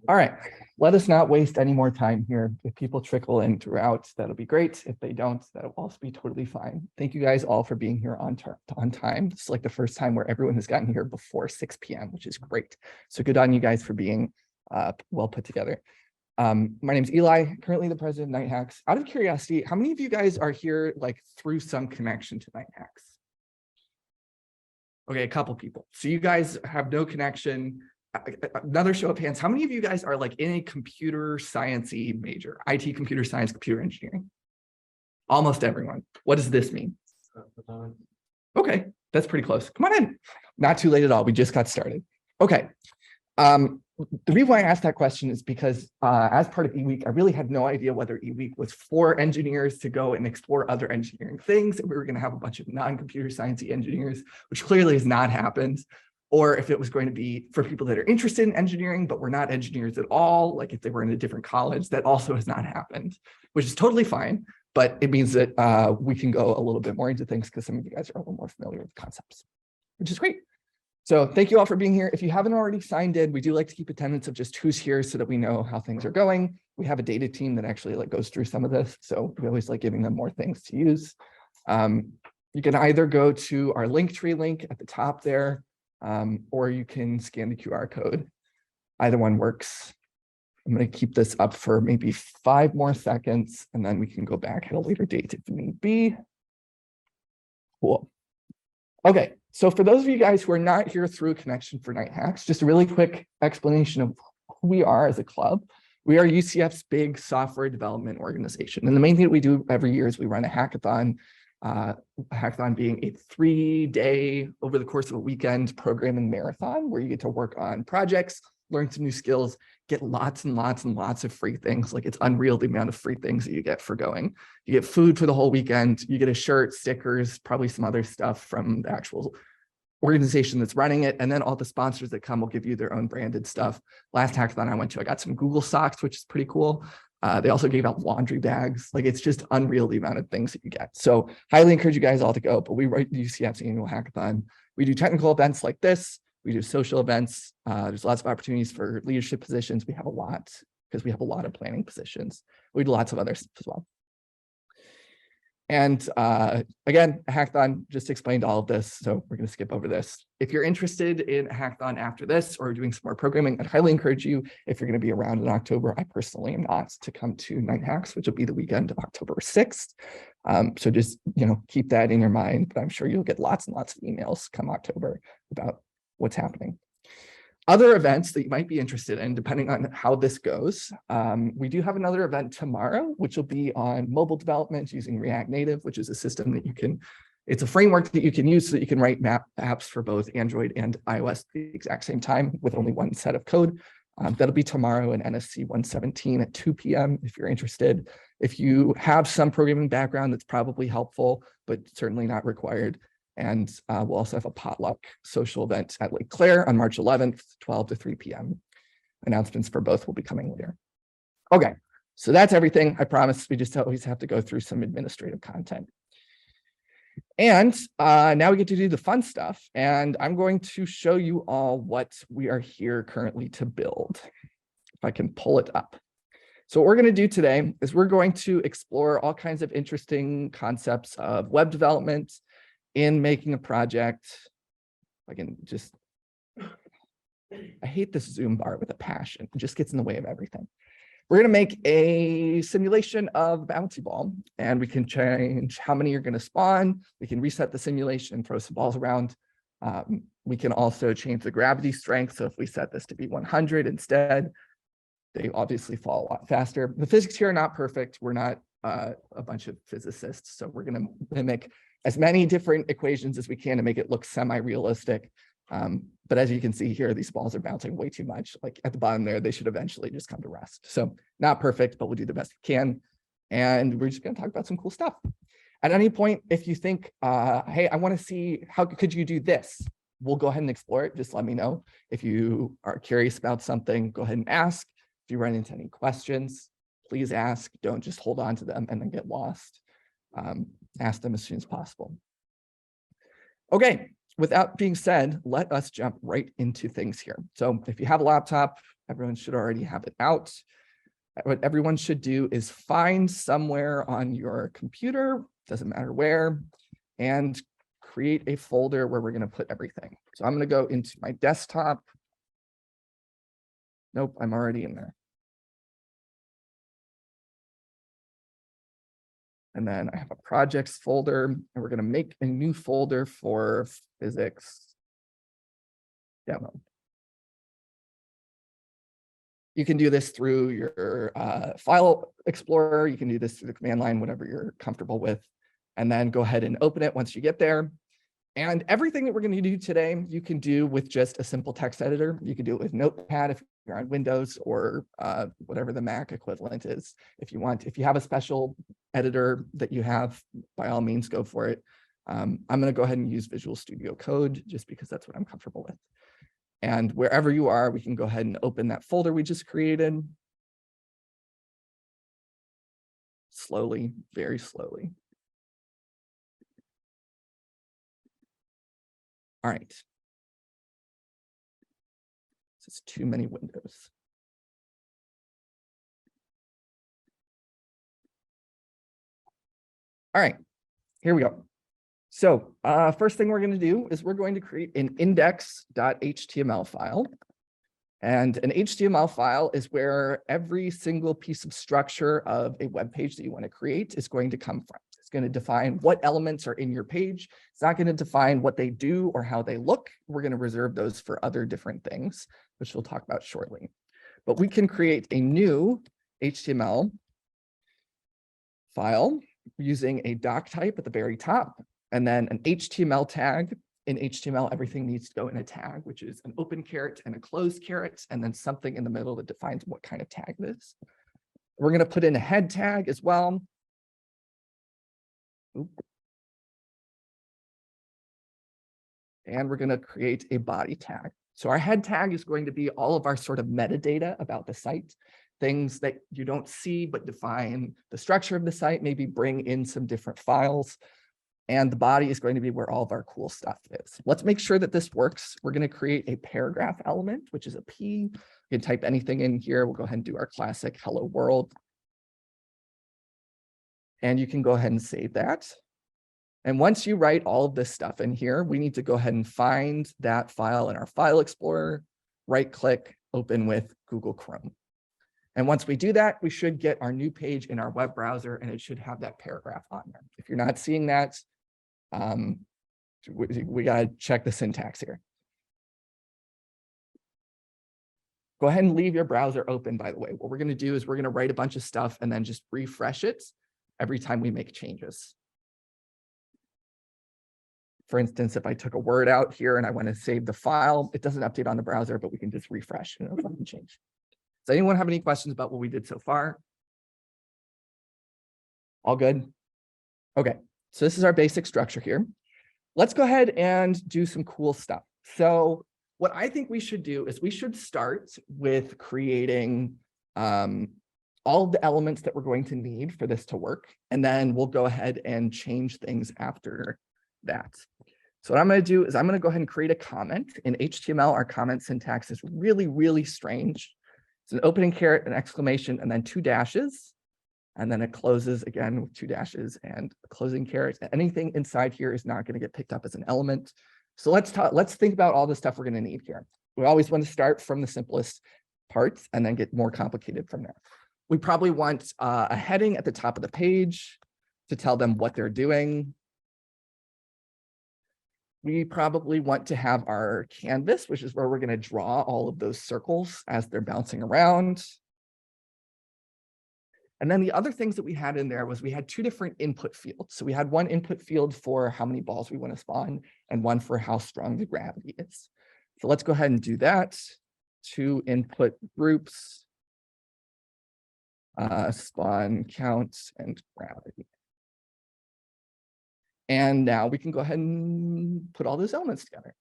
All right, let us not waste any more time here. If people trickle in throughout, that'll be great. If they don't, that'll also be totally fine. Thank you guys all for being here on time. This is like the first time where everyone has gotten here before 6 p.m., which is great. So good on you guys for being well put together. My name is Eli, currently the president of Night Hacks. Out of curiosity, how many of you guys are here like through some connection to Night Hacks? Okay, a couple people. So you guys have no connection. Another show of hands. How many of you guys are like in a computer science-y major, IT, computer science, computer engineering? Almost everyone. What does this mean? Okay, that's pretty close. Come on in. Not too late at all. We just got started. Okay. The reason why I asked that question is because as part of eWeek, I really had no idea whether eWeek was for engineers to go and explore other engineering things, and we were going to have a bunch of non-computer science-y engineers, which clearly has not happened, or if it was going to be for people that are interested in engineering, but were not engineers at all, like if they were in a different college. That also has not happened, which is totally fine, but it means that we can go a little bit more into things because some of you guys are a little more familiar with concepts, which is great. So thank you all for being here. If you haven't already signed in, we do like to keep attendance of just who's here so that we know how things are going. We have a data team that actually like goes through some of this. So we always like giving them more things to use. You can either go to our Linktree link at the top there, or you can scan the QR code. Either one works. I'm going to keep this up for maybe 5 more seconds, and then we can go back at a later date if need be. Cool. Okay, so for those of you guys who are not here through Connection for Night Hacks, just a really quick explanation of who we are as a club. We are UCF's big software development organization. And the main thing that we do every year is we run a hackathon, being a 3-day, over the course of a weekend, programming marathon where you get to work on projects, learn some new skills, get lots and lots and lots of free things. Like, it's unreal the amount of free things that you get for going. You get food for the whole weekend, you get a shirt, stickers, probably some other stuff from the actual organization that's running it. And then all the sponsors that come will give you their own branded stuff. Last hackathon I went to, I got some Google socks, which is pretty cool. They also gave out laundry bags. Like, it's just unreal the amount of things that you get. So highly encourage you guys all to go, but we write the UCF's annual hackathon. We do technical events like this. We do social events. There's lots of opportunities for leadership positions. We have a lot because we have a lot of planning positions. We do lots of others as well. And again, a hackathon, just explained all of this, so we're going to skip over this. If you're interested in a hackathon after this or doing some more programming, I'd highly encourage you, if you're going to be around in October, I personally am not, to come to Night Hacks, which will be the weekend of October 6th. So just, keep that in your mind, but I'm sure you'll get lots and lots of emails come October about what's happening. Other events that you might be interested in, depending on how this goes, we do have another event tomorrow, which will be on mobile development using React Native, which is a system that it's a framework that you can use so that you can write apps for both Android and iOS at the exact same time with only one set of code. That'll be tomorrow in NSC 117 at 2 p.m. if you're interested. If you have some programming background, that's probably helpful, but certainly not required. And we'll also have a potluck social event at Lake Claire on March 11th, 12 to 3 p.m. Announcements for both will be coming later. Okay, so that's everything. I promise we just always have to go through some administrative content. And now we get to do the fun stuff. And I'm going to show you all what we are here currently to build, if I can pull it up. So what we're going to do today is we're going to explore all kinds of interesting concepts of web development in making a project. I hate this Zoom bar with a passion. It just gets in the way of everything. We're going to make a simulation of a bouncy ball, and we can change how many you're going to spawn. We can reset the simulation and throw some balls around. We can also change the gravity strength. So if we set this to be 100 instead, they obviously fall a lot faster. The physics here are not perfect. We're not a bunch of physicists, so we're going to mimic as many different equations as we can to make it look semi-realistic. But as you can see here, these balls are bouncing way too much. Like at the bottom there, they should eventually just come to rest. So not perfect, but we'll do the best we can. And we're just going to talk about some cool stuff. At any point, if you think, hey, I want to see how could you do this, we'll go ahead and explore it. Just let me know. If you are curious about something, go ahead and ask. If you run into any questions, please ask. Don't just hold on to them and then get lost. Ask them as soon as possible. Okay, with that being said, let us jump right into things here. So if you have a laptop, Everyone should already have it out. What everyone should do is find somewhere on your computer, doesn't matter where, and create a folder where we're going to put everything. So I'm going to go into my desktop. Nope, I'm already in there. And then I have a projects folder, and we're going to make a new folder for physics demo. You can do this through your file explorer. You can do this through the command line, whatever you're comfortable with, and then go ahead and open it once you get there. And everything that we're going to do today, you can do with just a simple text editor. You can do it with Notepad if you're on Windows, or whatever the Mac equivalent is. If you want, if you have a special editor that you have, by all means, go for it. I'm going to go ahead and use Visual Studio Code just because that's what I'm comfortable with. And wherever you are, we can go ahead and open that folder we just created. Slowly, very slowly. All right. This is too many windows. All right, here we go. So first thing we're going to do is we're going to create an index.html file. And an HTML file is where every single piece of structure of a web page that you want to create is going to come from. It's going to define what elements are in your page. It's not going to define what they do or how they look. We're going to reserve those for other different things, which we'll talk about shortly. But we can create a new HTML file using a doc type at the very top, and then an HTML tag. In HTML, everything needs to go in a tag, which is an open caret and a closed caret, and then something in the middle that defines what kind of tag it is. We're going to put in a head tag as well. And we're going to create a body tag. So our head tag is going to be all of our sort of metadata about the site, things that you don't see but define the structure of the site, maybe bring in some different files. And the body is going to be where all of our cool stuff is. Let's make sure that this works. We're going to create a paragraph element, which is a P. You can type anything in here. We'll go ahead and do our classic hello world. And you can go ahead and save that. And once you write all of this stuff in here, we need to go ahead and find that file in our file explorer, right click, open with Google Chrome. And once we do that, we should get our new page in our web browser, and it should have that paragraph on there. If you're not seeing that, we got to check the syntax here. Go ahead and leave your browser open, by the way. What we're going to do is we're going to write a bunch of stuff and then just refresh it every time we make changes. For instance, if I took a word out here and I want to save the file, it doesn't update on the browser, but we can just refresh and it'll change. Does anyone have any questions about what we did so far? All good? Okay, so this is our basic structure here. Let's go ahead and do some cool stuff. So what I think we should do is we should start with creating all of the elements that we're going to need for this to work. And then we'll go ahead and change things after that. So what I'm going to do is I'm going to go ahead and create a comment. In HTML, our comment syntax is really, really strange. It's an opening caret, an exclamation, and then 2 dashes. And then it closes again with 2 dashes and a closing caret. Anything inside here is not going to get picked up as an element. So let's think about all the stuff we're going to need here. We always want to start from the simplest parts and then get more complicated from there. We probably want a heading at the top of the page to tell them what they're doing. We probably want to have our canvas, which is where we're going to draw all of those circles as they're bouncing around. And then the other things that we had in there was we had 2 different input fields. So we had one input field for how many balls we want to spawn and one for how strong the gravity is. So let's go ahead and do that. 2 input groups, spawn count and gravity. And now we can go ahead and put all those elements together.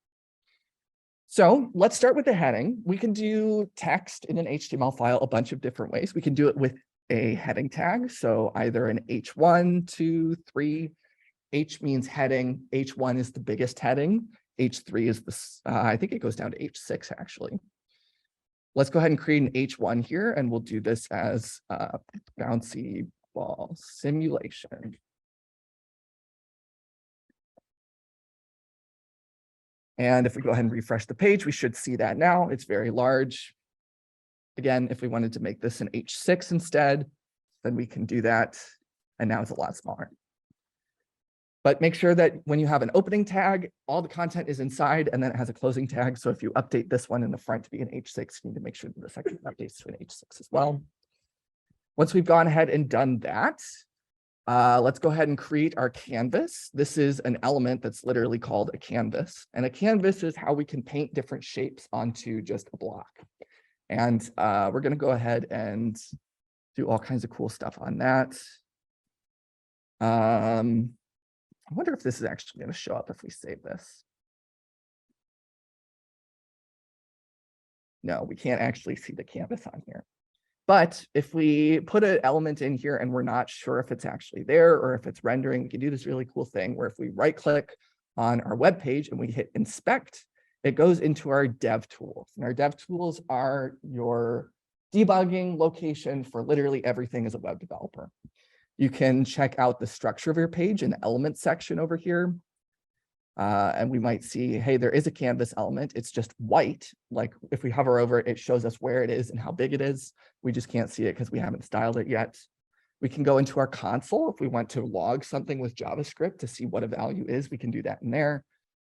So let's start with the heading. We can do text in an HTML file a bunch of different ways. We can do it with a heading tag. So either an H1, 2, 3. H means heading. H1 is the biggest heading. H3 is the, I think it goes down to H6 actually. Let's go ahead and create an H1 here, and we'll do this as bouncy ball simulation. And if we go ahead and refresh the page, we should see that now. It's very large. Again, if we wanted to make this an H6 instead, then we can do that. And now it's a lot smaller. But make sure that when you have an opening tag, all the content is inside, and then it has a closing tag. So if you update this one in the front to be an H6, you need to make sure that the section updates to an H6 as well. Once we've gone ahead and done that, let's go ahead and create our canvas. This is an element that's literally called a canvas. And a canvas is how we can paint different shapes onto just a block. And we're going to go ahead and do all kinds of cool stuff on that. I wonder if this is actually going to show up if we save this. No, we can't actually see the canvas on here. But if we put an element in here and we're not sure if it's actually there or if it's rendering, we can do this really cool thing where if we right click on our web page and we hit inspect, it goes into our dev tools. And our dev tools are your debugging location for literally everything as a web developer. You can check out the structure of your page in the element section over here. And we might see, hey, there is a canvas element. It's just white. Like if we hover over it, it shows us where it is and how big it is. We just can't see it because we haven't styled it yet. We can go into our console if we want to log something with JavaScript to see what a value is. We can do that in there.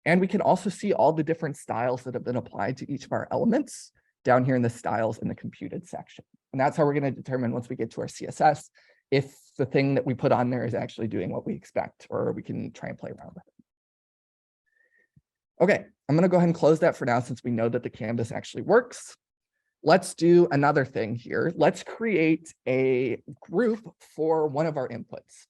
And we can also see all the different styles that have been applied to each of our elements down here in the styles in the computed section. And that's how we're going to determine once we get to our CSS if the thing that we put on there is actually doing what we expect, or we can try and play around with it. Okay, I'm going to go ahead and close that for now since we know that the canvas actually works. Let's do another thing here. Let's create a group for one of our inputs.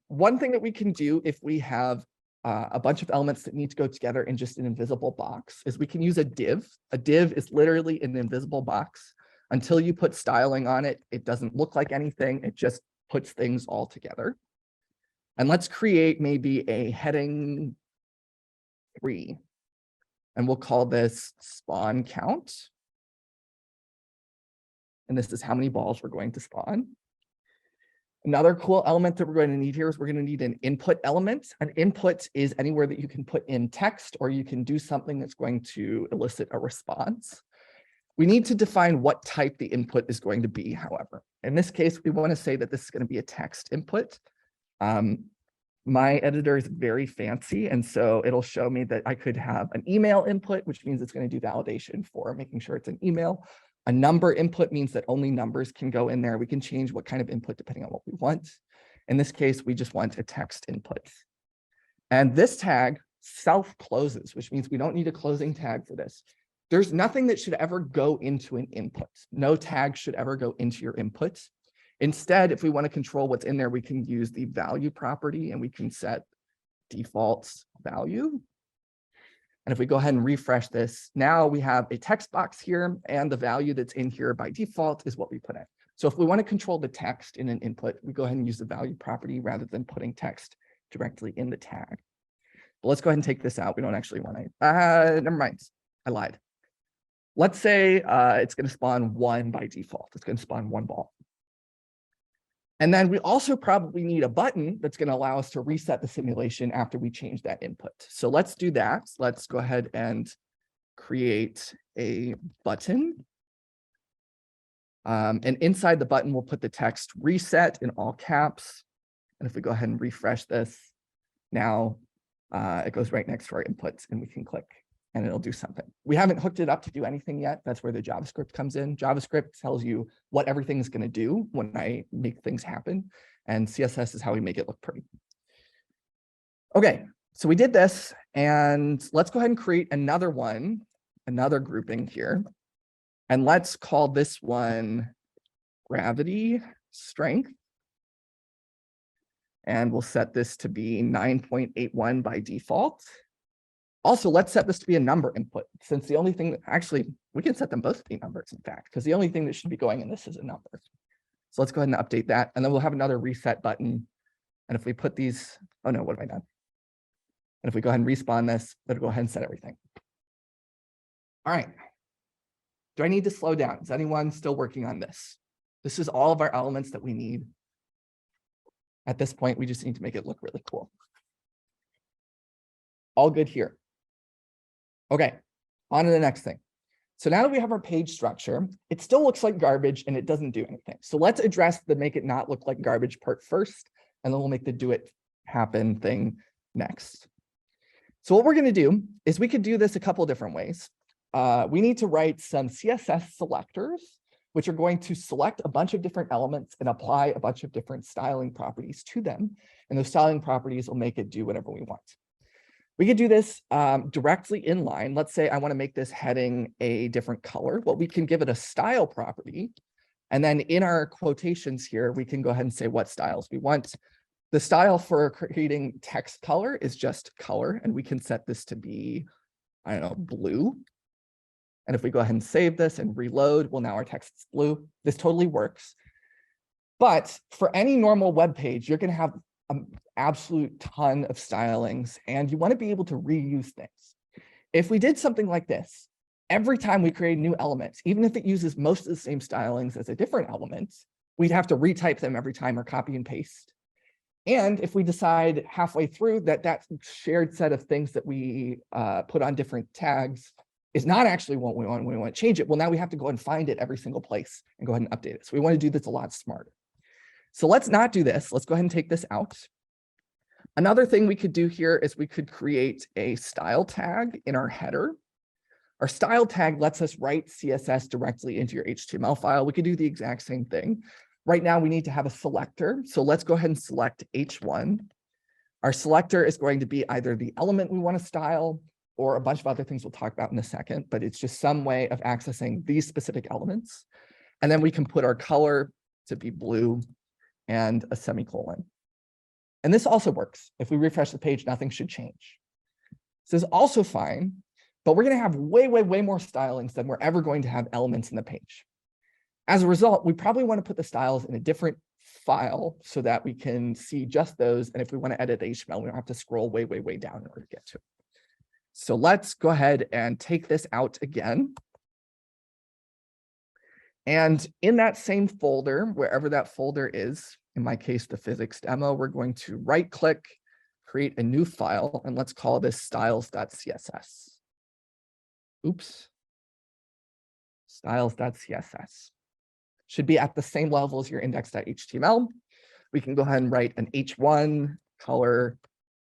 One thing that we can do if we have a bunch of elements that need to go together in just an invisible box is we can use a div. A div is literally an invisible box. Until you put styling on it, it doesn't look like anything. It just puts things all together. And let's create maybe a heading 3. And we'll call this spawn count. And this is how many balls we're going to spawn. Another cool element that we're going to need here is we're going to need an input element. An input is anywhere that you can put in text or you can do something that's going to elicit a response. We need to define what type the input is going to be, however. In this case, we want to say that this is going to be a text input. My editor is very fancy, and so it'll show me that I could have an email input, which means it's going to do validation for making sure it's an email. A number input means that only numbers can go in there. We can change what kind of input depending on what we want. In this case, we just want a text input. And this tag self-closes, which means we don't need a closing tag for this. There's nothing that should ever go into an input. No tag should ever go into your input. Instead, if we want to control what's in there, we can use the value property and we can set default value. And if we go ahead and refresh this, now we have a text box here and the value that's in here by default is what we put in. So if we want to control the text in an input, we go ahead and use the value property rather than putting text directly in the tag. But let's go ahead and take this out. We don't actually want to, never mind, I lied. Let's say it's going to spawn 1 by default. It's going to spawn 1 ball. And then we also probably need a button that's going to allow us to reset the simulation after we change that input. So let's do that. Let's go ahead and create a button. And inside the button, we'll put the text reset in all caps. And if we go ahead and refresh this, now it goes right next to our inputs and we can click and it'll do something. We haven't hooked it up to do anything yet. That's where the JavaScript comes in. JavaScript tells you what everything is going to do when I make things happen. And CSS is how we make it look pretty. Okay, so we did this. And let's go ahead and create another one, another grouping here. And let's call this one gravity strength. And we'll set this to be 9.81 by default. Also, let's set this to be a number input, since the only thing that actually, we can set them both to be numbers, in fact, because the only thing that should be going in this is a number. So let's go ahead and update that. And then we'll have another reset button. And if we put these, oh no, what have I done? And if we go ahead and respawn this, it'll go ahead and set everything. All right. Do I need to slow down? Is anyone still working on this? This is all of our elements that we need. At this point, we just need to make it look really cool. All good here. Okay, on to the next thing. So now that we have our page structure, it still looks like garbage and it doesn't do anything. So let's address the make it not look like garbage part first, and then we'll make the do it happen thing next. So what we're going to do is we could do this a couple of different ways. We need to write some CSS selectors, which are going to select a bunch of different elements and apply a bunch of different styling properties to them. And those styling properties will make it do whatever we want. We could do this directly in line. Let's say I want to make this heading a different color. Well, we can give it a style property. And then in our quotations here, we can go ahead and say what styles we want. The style for creating text color is just color. And we can set this to be, I don't know, blue. And if we go ahead and save this and reload, well, now our text is blue. This totally works. But for any normal web page, you're going to have an absolute ton of stylings, and you want to be able to reuse things. If we did something like this, every time we create new elements, even if it uses most of the same stylings as a different element, we'd have to retype them every time or copy and paste. And if we decide halfway through that that shared set of things that we put on different tags is not actually what we want to change it, well, now we have to go and find it every single place and go ahead and update it. So we want to do this a lot smarter. So let's not do this. Let's go ahead and take this out. Another thing we could do here is we could create a style tag in our header. Our style tag lets us write CSS directly into your HTML file. We could do the exact same thing. Right now, we need to have a selector. So let's go ahead and select H1. Our selector is going to be either the element we want to style or a bunch of other things we'll talk about in a second, but it's just some way of accessing these specific elements. And then we can put our color to be blue and a semicolon. And this also works. If we refresh the page, nothing should change. This is also fine, but we're going to have way more stylings than we're ever going to have elements in the page. As a result, we probably want to put the styles in a different file so that we can see just those. And if we want to edit the HTML, we don't have to scroll way down in order to get to it. So let's go ahead and take this out again. And in that same folder, wherever that folder is, in my case, the physics demo, we're going to right click, create a new file, and let's call this styles.css. Oops. Styles.css. Should be at the same level as your index.html. We can go ahead and write an H1 color.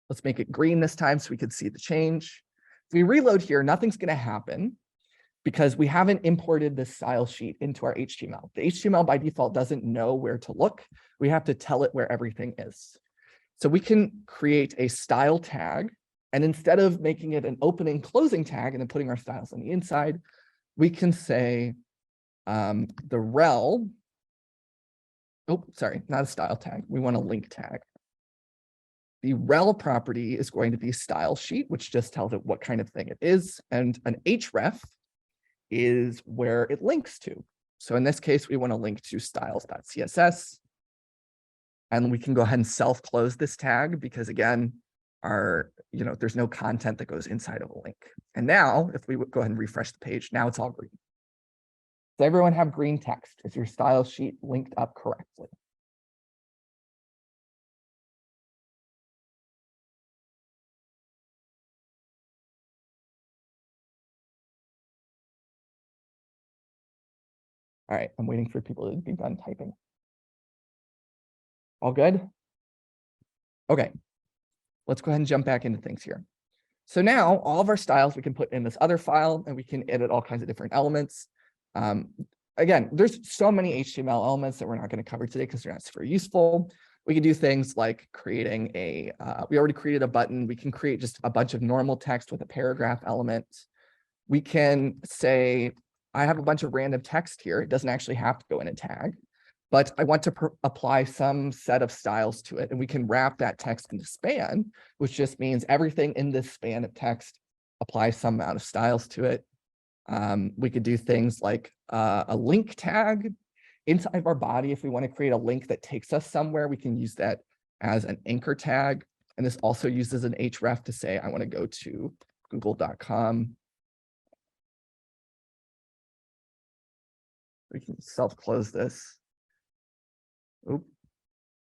Let's make it green this time so we can see the change. If we reload here, nothing's going to happen because we haven't imported this style sheet into our HTML. The HTML by default doesn't know where to look. We have to tell it where everything is. So we can create a style tag. And instead of making it an opening closing tag and then putting our styles on the inside, we can say the rel, oh, sorry, not a style tag. We want a link tag. The rel property is going to be style sheet, which just tells it what kind of thing it is. And an href is where it links to. So in this case, we want to link to styles.css. And we can go ahead and self-close this tag because again, there's no content that goes inside of a link. And now if we would go ahead and refresh the page, now it's all green. Does everyone have green text? Is your style sheet linked up correctly? All right, I'm waiting for people to be done typing. All good? Okay, let's go ahead and jump back into things here. So now all of our styles we can put in this other file and we can edit all kinds of different elements. Again, there's so many HTML elements that we're not going to cover today because they're not super useful. We can do things like creating we already created a button. We can create just a bunch of normal text with a paragraph element. We can say, I have a bunch of random text here. It doesn't actually have to go in a tag, but I want to apply some set of styles to it. And we can wrap that text into span, which just means everything in this span of text applies some amount of styles to it. We could do things like a link tag inside of our body. If we want to create a link that takes us somewhere, we can use that as an anchor tag. And this also uses an href to say, I want to go to google.com. We can self-close this. Oop,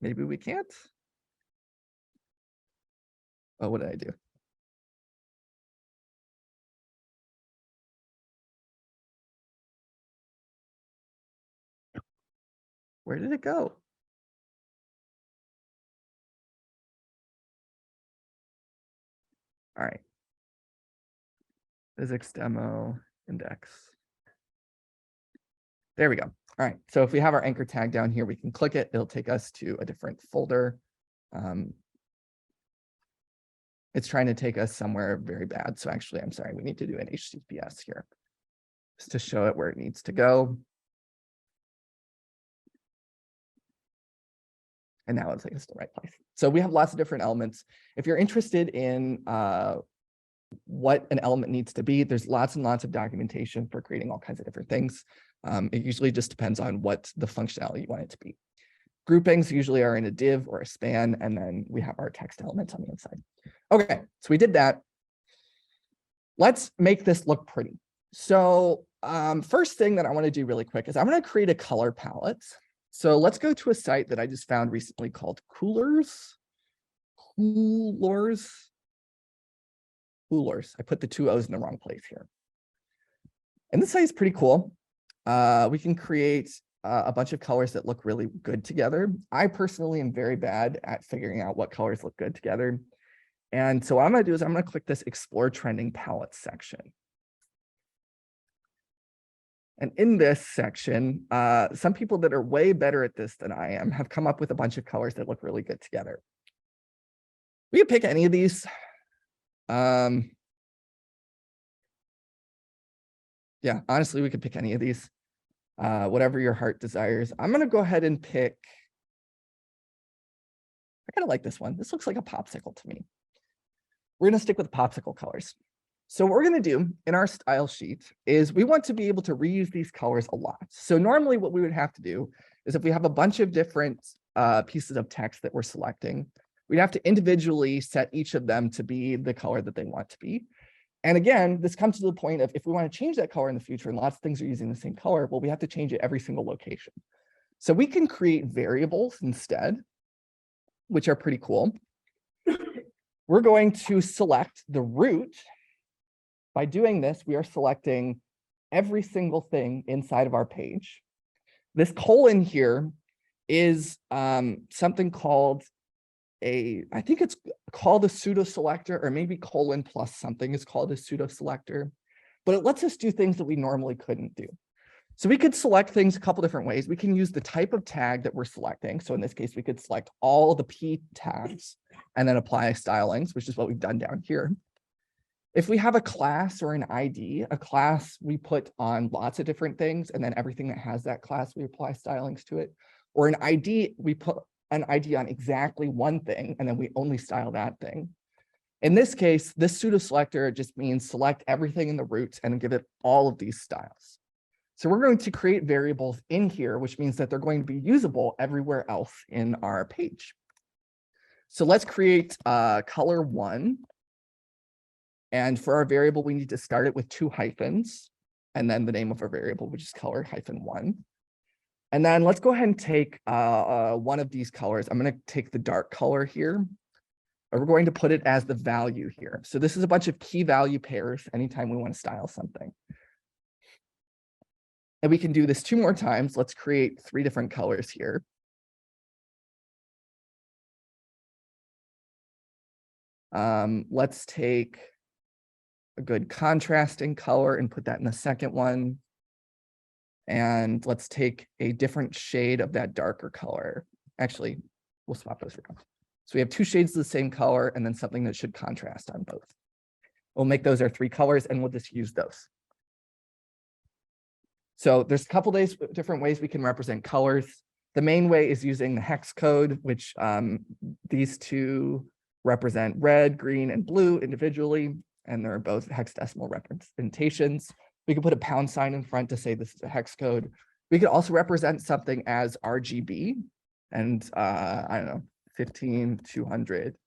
maybe we can't. Oh, what did I do? Where did it go? All right. Physics demo index. There we go. All right. So if we have our anchor tag down here, we can click it. It'll take us to a different folder. It's trying to take us somewhere very bad. So actually, I'm sorry, we need to do an HTTPS here just to show it where it needs to go. And now it's like it's the right place. So we have lots of different elements. If you're interested in what an element needs to be, there's lots and lots of documentation for creating all kinds of different things. It usually just depends on what the functionality you want it to be. Groupings usually are in a div or a span, and then we have our text elements on the inside. Okay, so we did that. Let's make this look pretty. So first thing that I want to do really quick is I'm going to create a color palette. So let's go to a site that I just found recently called Coolors. Coolors. I put the two O's in the wrong place here. And this site is pretty cool. We can create a bunch of colors that look really good together. I personally am very bad at figuring out what colors look good together. And so what I'm going to do is I'm going to click this Explore Trending Palettes section. And in this section, some people that are way better at this than I am have come up with a bunch of colors that look really good together. We can pick any of these. Yeah, honestly, we could pick any of these, whatever your heart desires. I'm going to go ahead and pick. I kind of like this one. This looks like a popsicle to me. We're going to stick with popsicle colors. So what we're going to do in our style sheet is we want to be able to reuse these colors a lot. So normally what we would have to do is if we have a bunch of different pieces of text that we're selecting, we'd have to individually set each of them to be the color that they want to be. And again, this comes to the point of if we want to change that color in the future and lots of things are using the same color, well, we have to change it every single location. So we can create variables instead, which are pretty cool. We're going to select the root. By doing this, we are selecting every single thing inside of our page. This colon here is something called I think it's called a pseudo selector, or maybe colon plus something is called a pseudo selector, but it lets us do things that we normally couldn't do. So we could select things a couple different ways. We can use the type of tag that we're selecting. So in this case, we could select all the P tags and then apply stylings, which is what we've done down here. If we have a class or an ID, a class we put on lots of different things, and then everything that has that class, we apply stylings to it. Or an ID, we put an ID on exactly one thing, and then we only style that thing. In this case, this pseudo selector just means select everything in the root and give it all of these styles. So we're going to create variables in here, which means that they're going to be usable everywhere else in our page. So let's create color 1. And for our variable, we need to start it with 2 hyphens, and then the name of our variable, which is color -1. And then let's go ahead and take one of these colors. I'm going to take the dark color here, and we're going to put it as the value here. So this is a bunch of key value pairs anytime we want to style something. And we can do this 2 more times. Let's create 3 different colors here. Let's take a good contrasting color and put that in the second one. And let's take a different shade of that darker color. Actually, we'll swap those around. So we have 2 shades of the same color and then something that should contrast on both. We'll make those our 3 colors and we'll just use those. So there's a couple different ways we can represent colors. The main way is using the hex code, which these 2 represent red, green, and blue individually, and they're both hexadecimal representations. We could put a pound sign in front to say this is a hex code. We could also represent something as RGB, and I don't know, 15, 200,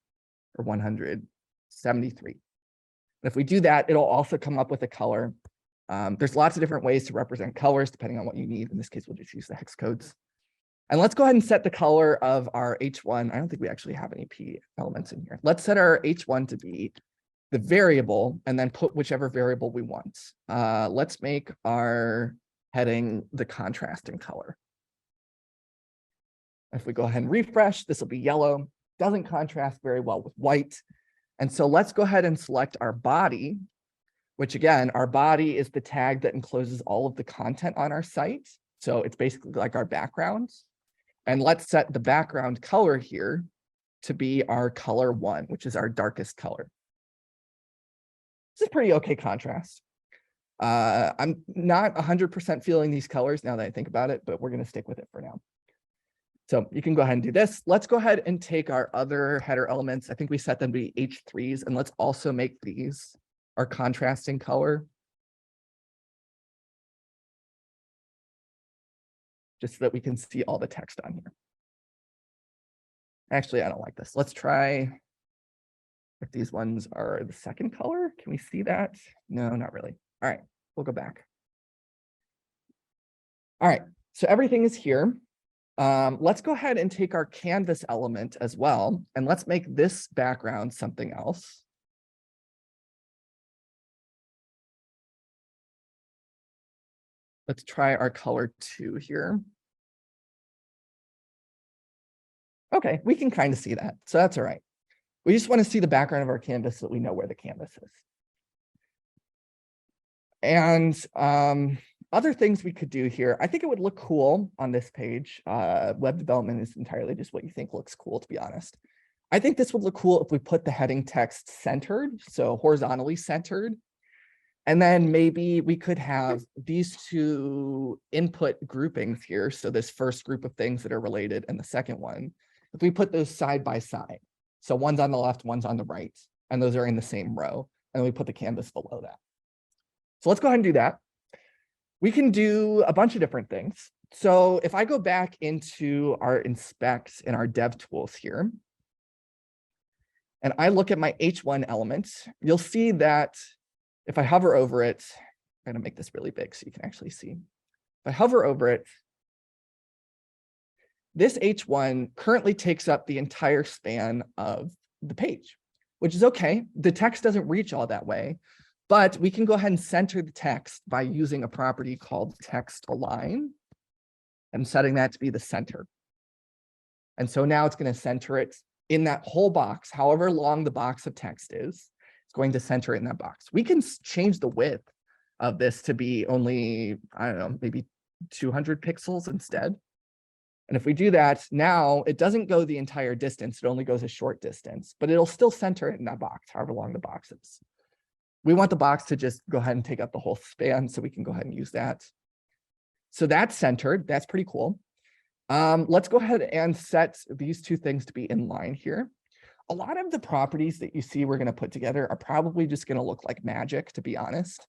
or 173. And if we do that, it'll also come up with a color. There's lots of different ways to represent colors depending on what you need. In this case, we'll just use the hex codes. And let's go ahead and set the color of our H1. I don't think we actually have any P elements in here. Let's set our H1 to be the variable and then put whichever variable we want. Let's make our heading the contrasting color. If we go ahead and refresh, this will be yellow. Doesn't contrast very well with white. And so let's go ahead and select our body, which again, our body is the tag that encloses all of the content on our site. So it's basically like our background. And let's set the background color here to be our color 1, which is our darkest color. This is pretty okay contrast. I'm not 100% feeling these colors now that I think about it, but we're going to stick with it for now. So you can go ahead and do this. Let's go ahead and take our other header elements. I think we set them to be H3s, and let's also make these our contrasting color. Just so that we can see all the text on here. Actually, I don't like this. Let's try if these ones are the second color. Can we see that? No, not really. All right, we'll go back. All right, so everything is here. Let's go ahead and take our canvas element as well, and let's make this background something else. Let's try our color 2 here. Okay, we can kind of see that, so that's all right. We just want to see the background of our canvas so that we know where the canvas is. And other things we could do here, I think it would look cool on this page. Web development is entirely just what you think looks cool, to be honest. I think this would look cool if we put the heading text centered, so horizontally centered. And then maybe we could have these two input groupings here. So this first group of things that are related and the second one, if we put those side by side. So one's on the left, one's on the right, and those are in the same row. And then we put the canvas below that. So let's go ahead and do that. We can do a bunch of different things. So if I go back into our inspect and our dev tools here, and I look at my H1 element, you'll see that if I hover over it, I'm going to make this really big so you can actually see. If I hover over it, this H1 currently takes up the entire span of the page, which is okay. The text doesn't reach all that way, but we can go ahead and center the text by using a property called text align and setting that to be the center. And so now it's going to center it in that whole box, however long the box of text is. Going to center it in that box. We can change the width of this to be only, I don't know, maybe 200 pixels instead. And if we do that, now it doesn't go the entire distance, it only goes a short distance, but it'll still center it in that box, however long the box is. We want the box to just go ahead and take up the whole span, so we can go ahead and use that. So that's centered, that's pretty cool. Let's go ahead and set these two things to be in line here. A lot of the properties that you see we're going to put together are probably just going to look like magic, to be honest.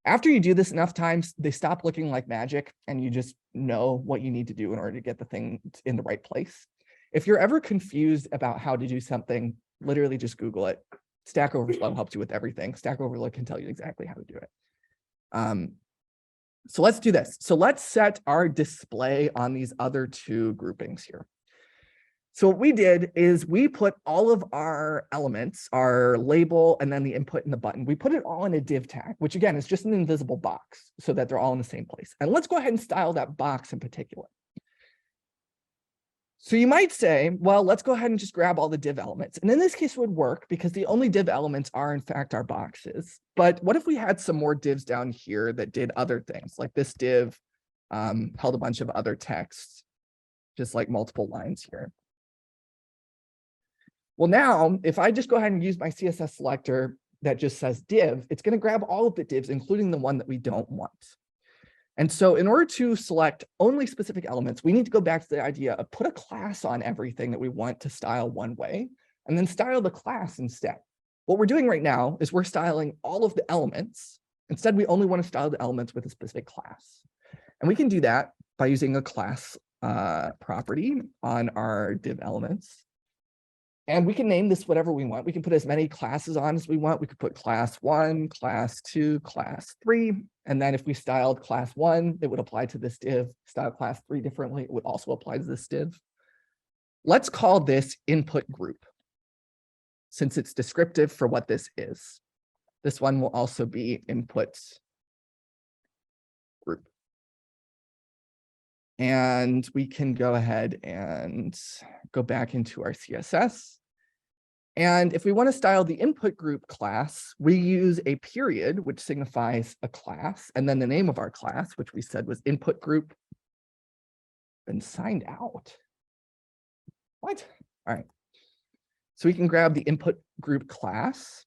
After you do this enough times, they stop looking like magic and you just know what you need to do in order to get the thing in the right place. If you're ever confused about how to do something, literally just Google it. Stack Overflow helps you with everything. Stack Overflow can tell you exactly how to do it. So let's do this. So let's set our display on these other two groupings here. So what we did is we put all of our elements, our label, and then the input and the button. We put it all in a div tag, which again is just an invisible box so that they're all in the same place. And let's go ahead and style that box in particular. So you might say, well, let's go ahead and just grab all the div elements. And in this case, it would work because the only div elements are in fact our boxes. But what if we had some more divs down here that did other things, like this div held a bunch of other texts, just like multiple lines here. Well, now, if I just go ahead and use my CSS selector that just says div, it's going to grab all of the divs, including the one that we don't want. And so in order to select only specific elements, we need to go back to the idea of put a class on everything that we want to style one way, and then style the class instead. What we're doing right now is we're styling all of the elements. Instead, we only want to style the elements with a specific class. And we can do that by using a class property on our div elements. And we can name this whatever we want. We can put as many classes on as we want. We could put class 1, class 2, class 3. And then if we styled class 1, it would apply to this div. Style class 3 differently, it would also apply to this div. Let's call this input group, since it's descriptive for what this is. This one will also be input group. And we can go ahead and go back into our CSS. And if we want to style the input group class, we use a period, which signifies a class, and then the name of our class, which we said was input group, and signed out. What? All right. So we can grab the input group class.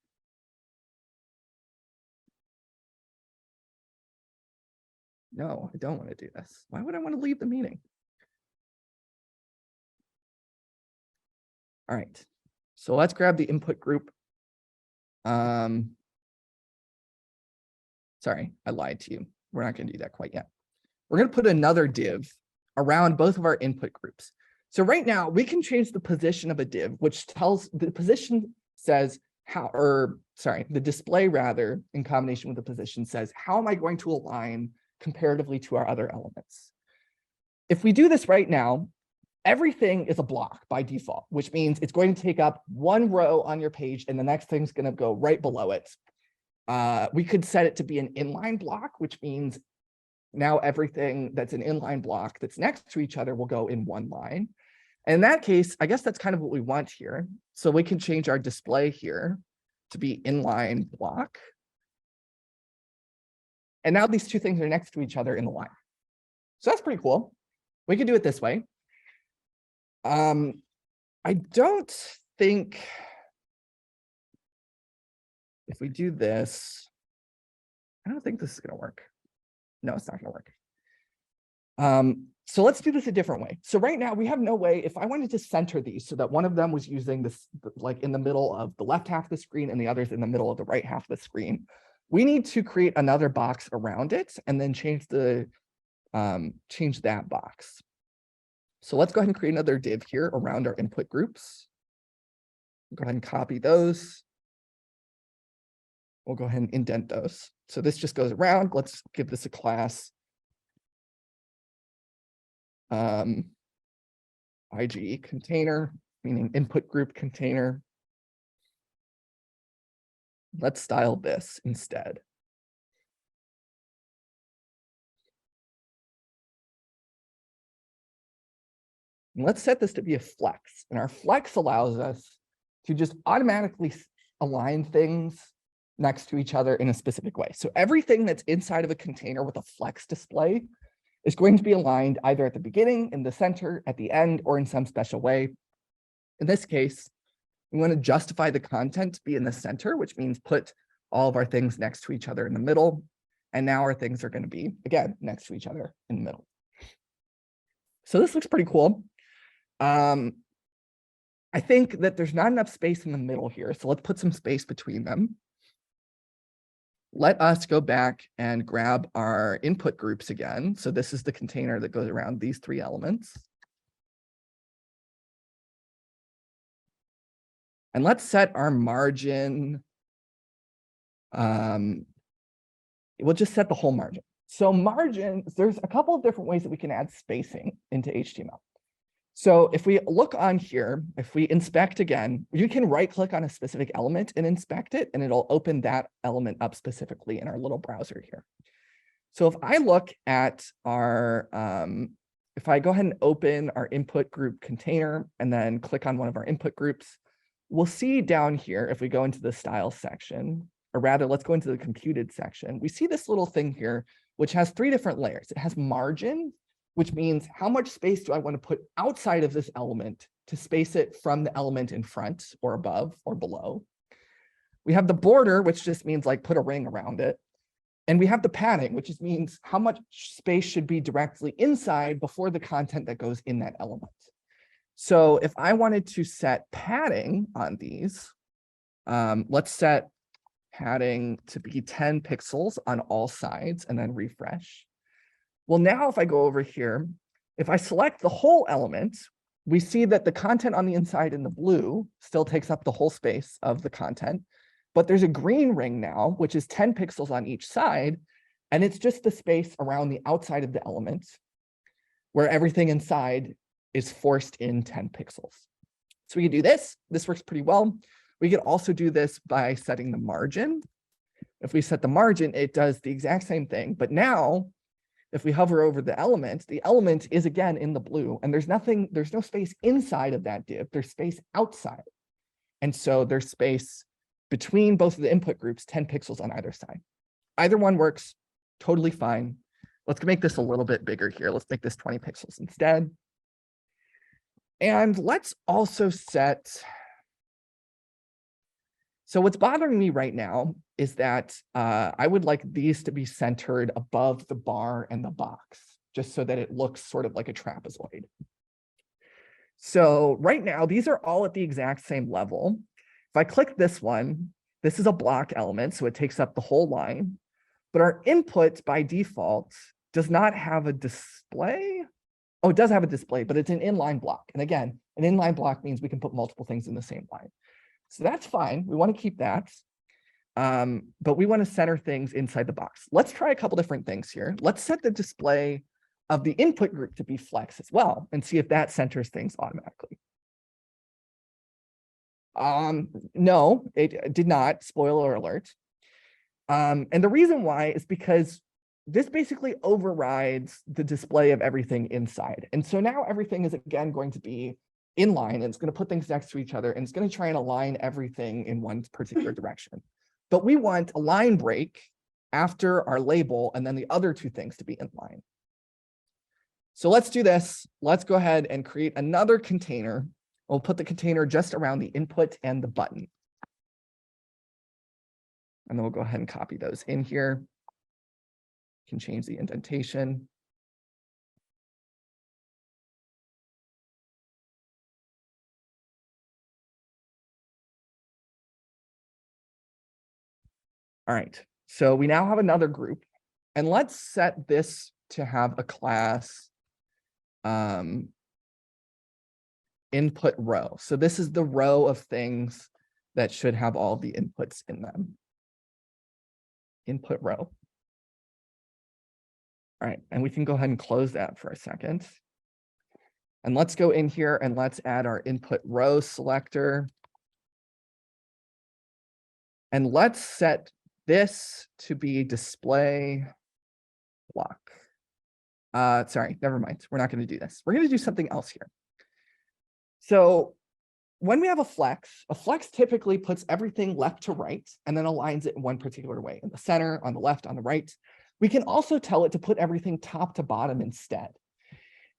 No, I don't want to do this. Why would I want to leave the meeting? All right. So let's grab the input group. Sorry, I lied to you. We're not going to do that quite yet. We're going to put another div around both of our input groups. So right now we can change the position of a div, which tells the position says how, or sorry, the display rather in combination with the position says, how am I going to align comparatively to our other elements? If we do this right now, everything is a block by default, which means it's going to take up one row on your page and the next thing's going to go right below it. We could set it to be an inline block, which means now everything that's an inline block that's next to each other will go in one line. And in that case, I guess that's kind of what we want here. So we can change our display here to be inline block. And now these two things are next to each other in the line. So that's pretty cool. We can do it this way. I don't think if we do this, I don't think this is going to work. No, it's not going to work. So let's do this a different way. So right now we have no way, if I wanted to center these so that one of them was using this like in the middle of the left half of the screen and the other's in the middle of the right half of the screen, we need to create another box around it and then change that box. So let's go ahead and create another div here around our input groups. Go ahead and copy those. We'll go ahead and indent those. So this just goes around. Let's give this a class IGE container, meaning input group container. Let's style this instead. And let's set this to be a flex. And our flex allows us to just automatically align things next to each other in a specific way. So everything that's inside of a container with a flex display is going to be aligned either at the beginning, in the center, at the end, or in some special way. In this case, we want to justify the content to be in the center, which means put all of our things next to each other in the middle. And now our things are going to be, again, next to each other in the middle. So this looks pretty cool. I think that there's not enough space in the middle here, so let's put some space between them. Let us go back and grab our input groups again. So this is the container that goes around these three elements. And let's set our margin. We'll just set the whole margin. So margins, there's a couple of different ways that we can add spacing into HTML. So if we look on here, if we inspect again, you can right click on a specific element and inspect it, and it'll open that element up specifically in our little browser here. So if I look at our, if I go ahead and open our input group container and then click on one of our input groups, we'll see down here, if we go into the style section, or rather let's go into the computed section, we see this little thing here, which has three different layers. It has margin, which means how much space do I want to put outside of this element to space it from the element in front or above or below. We have the border, which just means like put a ring around it. And we have the padding, which just means how much space should be directly inside before the content that goes in that element. So if I wanted to set padding on these, let's set padding to be 10 pixels on all sides and then refresh. Well, now if I go over here, if I select the whole element, we see that the content on the inside in the blue still takes up the whole space of the content, but there's a green ring now, which is 10 pixels on each side, and it's just the space around the outside of the element where everything inside is forced in 10 pixels. So we can do this. This works pretty well. We could also do this by setting the margin. If we set the margin, it does the exact same thing. But now, if we hover over the element is again in the blue, and there's no space inside of that div. There's space outside. And so there's space between both of the input groups, 10 pixels on either side. Either one works totally fine. Let's make this a little bit bigger here. Let's make this 20 pixels instead. And let's also set, so what's bothering me right now is that I would like these to be centered above the bar and the box, just so that it looks sort of like a trapezoid. So right now, these are all at the exact same level. If I click this one, this is a block element, so it takes up the whole line. But our input by default does not have a display. Oh, it does have a display, but it's an inline block. And again, an inline block means we can put multiple things in the same line. So that's fine. We want to keep that. But we want to center things inside the box. Let's try a couple different things here. Let's set the display of the input group to be flex as well and see if that centers things automatically. No, it did not, spoiler alert. And the reason why is because this basically overrides the display of everything inside. And so now everything is again going to be inline, and it's going to put things next to each other, and it's going to try and align everything in one particular direction. But we want a line break after our label, and then the other two things to be inline. So let's do this. Let's go ahead and create another container. We'll put the container just around the input and the button. And then we'll go ahead and copy those in here. Can change the indentation. All right, so we now have another group, and let's set this to have a class input row. So this is the row of things that should have all the inputs in them. Input row. All right, and we can go ahead and close that for a second. And let's go in here and let's add our input row selector. And let's set this to be display block. Sorry, never mind. We're not going to do this. We're going to do something else here. So when we have a flex typically puts everything left to right and then aligns it in one particular way, in the center, on the left, on the right. We can also tell it to put everything top to bottom instead.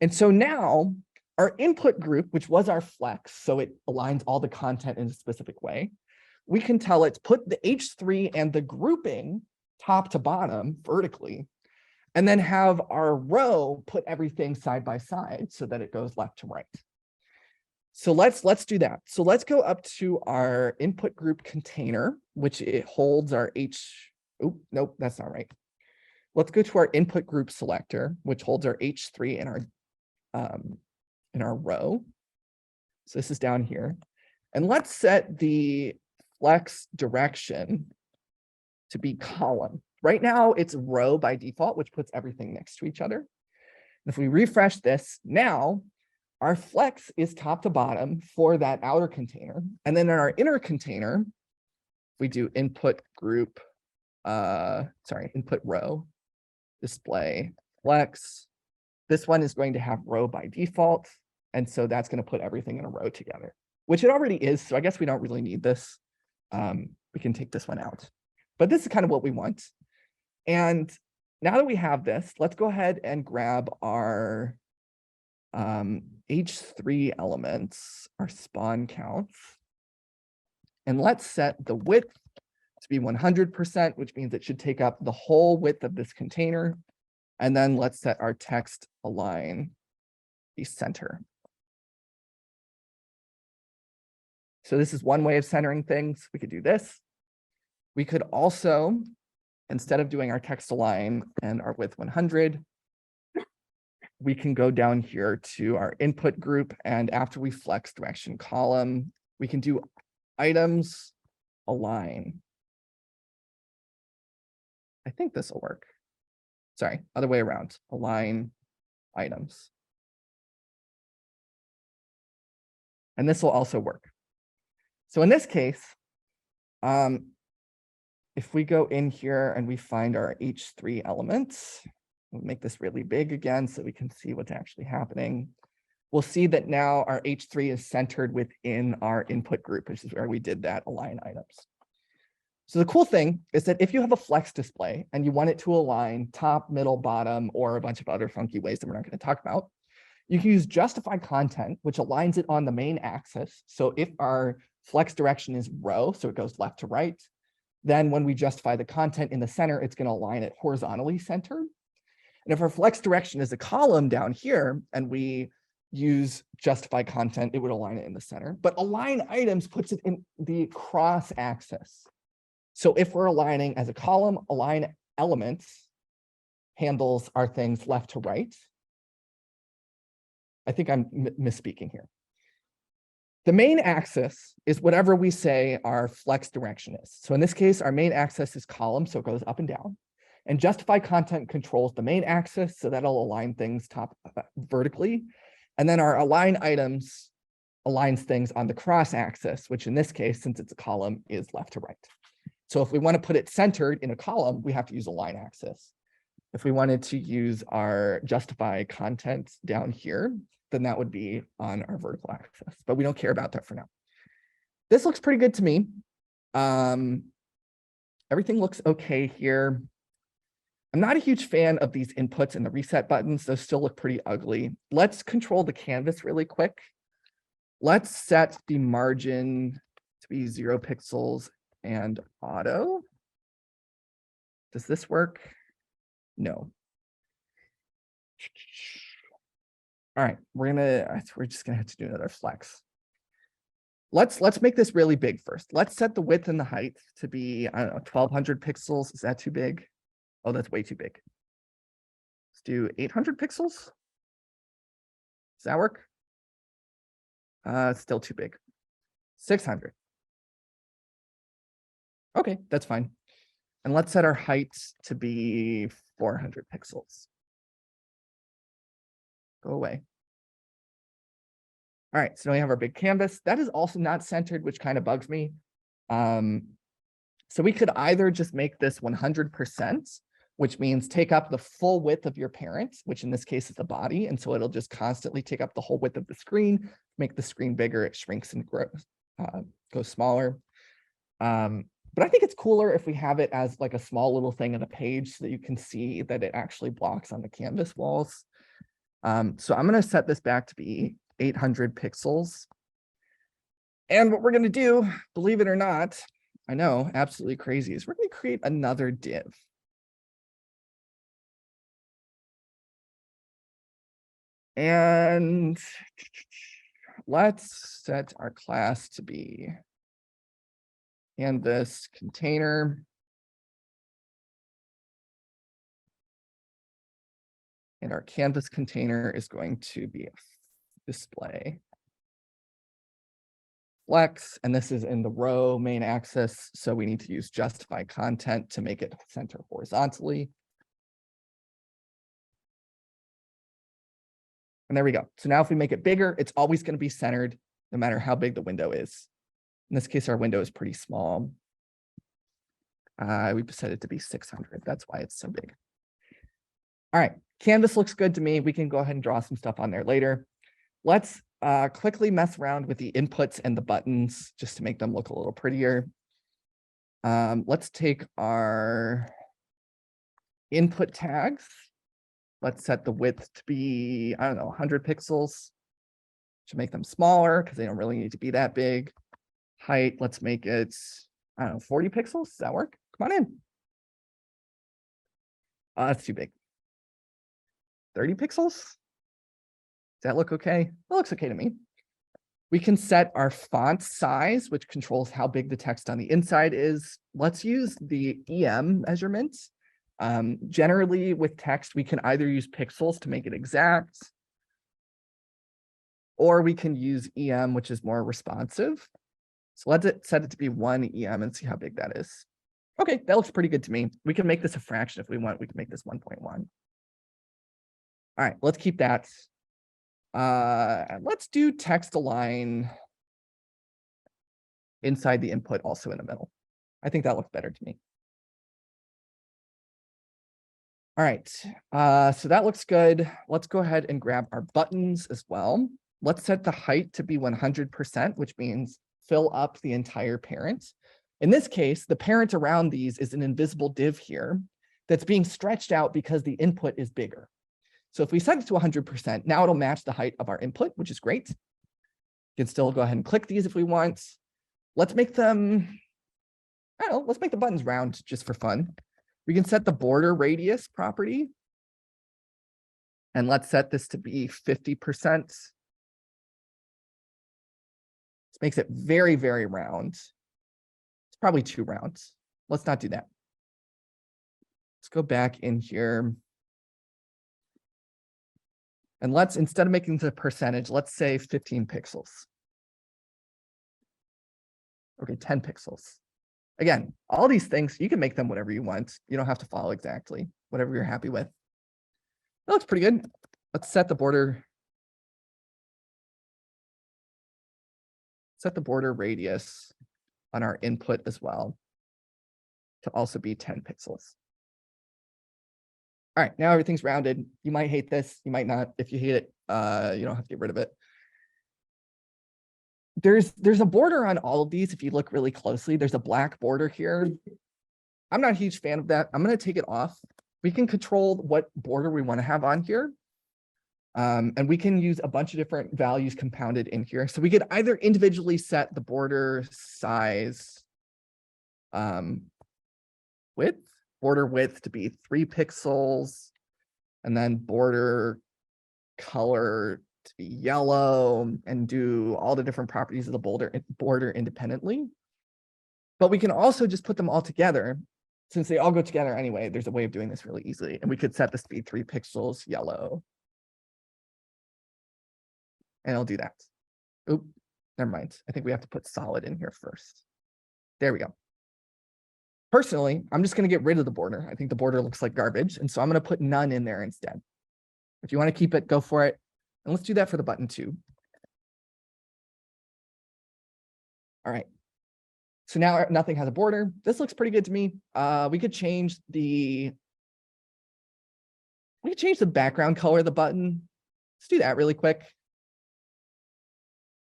And so now our input group, which was our flex, so it aligns all the content in a specific way, we can tell it to put the H3 and the grouping top to bottom vertically, and then have our row put everything side by side so that it goes left to right. So let's do that. So let's go up to our input group container, which it holds our oh, nope, that's not right. Let's go to our input group selector, which holds our H3 in our row. So this is down here. And let's set the flex direction to be column. Right now it's row by default, which puts everything next to each other. And if we refresh this, now our flex is top to bottom for that outer container. And then in our inner container, we do input group, input row, display flex. This one is going to have row by default. And so that's going to put everything in a row together, which it already is. So I guess we don't really need this. We can take this one out. But this is kind of what we want. And now that we have this, let's go ahead and grab our H3 elements, our spawn counts. And let's set the width to be 100%, which means it should take up the whole width of this container. And then let's set our text align be center. So this is one way of centering things. We could do this. We could also, instead of doing our text align and our width 100, we can go down here to our input group, and after we flex direction column, we can do items align. I think this will work. Sorry, other way around, align items. And this will also work. So in this case, if we go in here and we find our H3 elements, we'll make this really big again so we can see what's actually happening. We'll see that now our H3 is centered within our input group, which is where we did that align items. So the cool thing is that if you have a flex display and you want it to align top, middle, bottom, or a bunch of other funky ways that we're not going to talk about, you can use justify content, which aligns it on the main axis. So if our flex direction is row, so it goes left to right, then when we justify the content in the center, it's going to align it horizontally centered. And if our flex direction is a column down here and we use justify content, it would align it in the center. But align items puts it in the cross axis. So if we're aligning as a column, align elements handles our things left to right. I think I'm misspeaking here. The main axis is whatever we say our flex direction is. So in this case, our main axis is column, so it goes up and down. And justify content controls the main axis, so that'll align things top vertically. And then our align items aligns things on the cross axis, which in this case, since it's a column, is left to right. So if we want to put it centered in a column, we have to use align axis. If we wanted to use our justify content down here, then that would be on our vertical axis, but we don't care about that for now. This looks pretty good to me. Everything looks okay here. I'm not a huge fan of these inputs and the reset buttons. Those still look pretty ugly. Let's control the canvas really quick. Let's set the margin to be 0 pixels and auto. Does this work? No. All right, we're just gonna have to do another flex. Let's make this really big first. Let's set the width and the height to be, I don't know, 1200 pixels. Is that too big? Oh, that's way too big. Let's do 800 pixels. Does that work? It's still too big. 600. Okay, that's fine. And let's set our height to be 400 pixels. Go away. All right, so now we have our big canvas. That is also not centered, which kind of bugs me. So we could either just make this 100%, which means take up the full width of your parent, which in this case is the body. And so it'll just constantly take up the whole width of the screen, make the screen bigger, it shrinks and grows, goes smaller. But I think it's cooler if we have it as like a small little thing on a page so that you can see that it actually blocks on the canvas walls. So I'm going to set this back to be 800 pixels. And what we're going to do, believe it or not, I know, absolutely crazy, is we're going to create another div. And let's set our class to be canvas container. And our canvas container is going to be a display flex, and this is in the row main axis, so we need to use justify content to make it center horizontally. And there we go. So now if we make it bigger, it's always going to be centered no matter how big the window is. In this case, our window is pretty small. We set it to be 600. That's why it's so big. All right, canvas looks good to me. We can go ahead and draw some stuff on there later. Let's quickly mess around with the inputs and the buttons just to make them look a little prettier. Let's take our input tags. Let's set the width to be, I don't know, 100 pixels to make them smaller because they don't really need to be that big. Height, let's make it, I don't know, 40 pixels. Does that work? Come on in. That's too big. 30 pixels? Does that look okay? That looks okay to me. We can set our font size, which controls how big the text on the inside is. Let's use the EM measurement. Generally with text, we can either use pixels to make it exact, or we can use EM, which is more responsive. So let's set it to be 1 EM and see how big that is. Okay, that looks pretty good to me. We can make this a fraction if we want. We can make this 1.1. All right, let's keep that. And let's do text align inside the input also in the middle. I think that looks better to me. All right, so that looks good. Let's go ahead and grab our buttons as well. Let's set the height to be 100%, which means fill up the entire parent. In this case, the parent around these is an invisible div here that's being stretched out because the input is bigger. So if we set it to 100%, now it'll match the height of our input, which is great. You can still go ahead and click these if we want. Let's make them, I don't know, let's make the buttons round just for fun. We can set the border radius property. And let's set this to be 50%. This makes it very, very round. It's probably too round. Let's not do that. Let's go back in here. And let's, instead of making the percentage, let's say 15 pixels. Okay, 10 pixels. Again, all these things, you can make them whatever you want. You don't have to follow exactly, whatever you're happy with. That looks pretty good. Let's set the border. Set the border radius on our input as well to also be 10 pixels. All right, now everything's rounded. You might hate this, you might not. If you hate it, you don't have to get rid of it. There's a border on all of these. If you look really closely, there's a black border here. I'm not a huge fan of that. I'm going to take it off. We can control what border we want to have on here. And we can use a bunch of different values compounded in here. So we could either individually set the border size border width to be 3 pixels, and then border color to be yellow, and do all the different properties of the border independently. But we can also just put them all together. Since they all go together anyway, there's a way of doing this really easily. And we could set this to be 3 pixels yellow. And I'll do that. Oop, never mind. I think we have to put solid in here first. There we go. Personally, I'm just going to get rid of the border. I think the border looks like garbage. And so I'm going to put none in there instead. If you want to keep it, go for it. And let's do that for the button too. All right. So now nothing has a border. This looks pretty good to me. We could change the background color of the button. Let's do that really quick.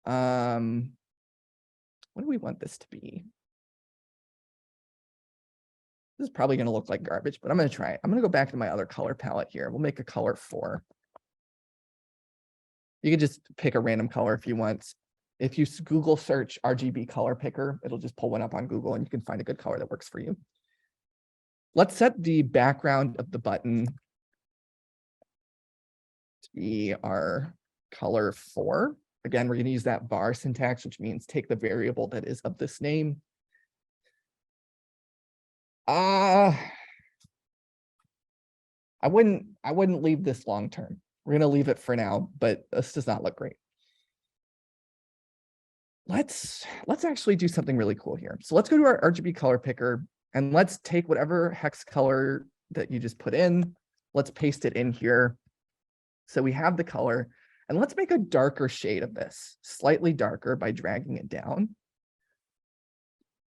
What do we want this to be? This is probably going to look like garbage, but I'm going to try it. I'm going to go back to my other color palette here. We'll make a color 4. You can just pick a random color if you want. If you Google search RGB color picker, it'll just pull one up on Google and you can find a good color that works for you. Let's set the background of the button to be our color 4. Again, we're going to use that bar syntax, which means take the variable that is of this name. I wouldn't leave this long term. We're going to leave it for now, but this does not look great. Let's actually do something really cool here. So let's go to our RGB color picker and let's take whatever hex color that you just put in. Let's paste it in here. So we have the color, and let's make a darker shade of this, slightly darker by dragging it down.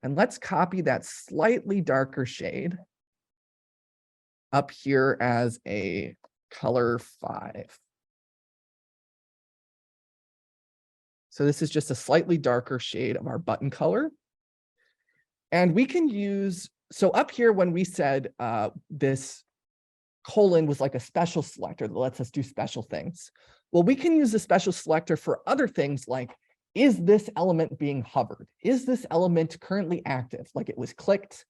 And let's copy that slightly darker shade up here as a color 5. So this is just a slightly darker shade of our button color. And we can use, so up here when we said this colon was like a special selector that lets us do special things. Well, we can use the special selector for other things like, is this element being hovered? Is this element currently active, like it was clicked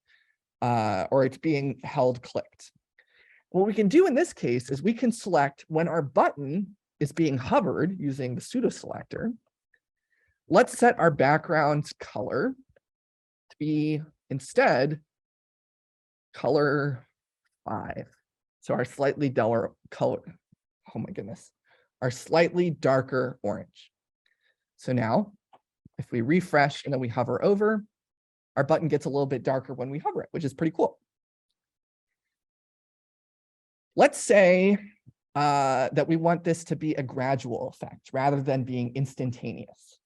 or it's being held clicked? What we can do in this case is we can select when our button is being hovered using the pseudo selector. Let's set our background color to be instead color 5. So our slightly duller color, oh my goodness, our slightly darker orange. So now if we refresh and then we hover over, our button gets a little bit darker when we hover it, which is pretty cool. Let's say that we want this to be a gradual effect rather than being instantaneous.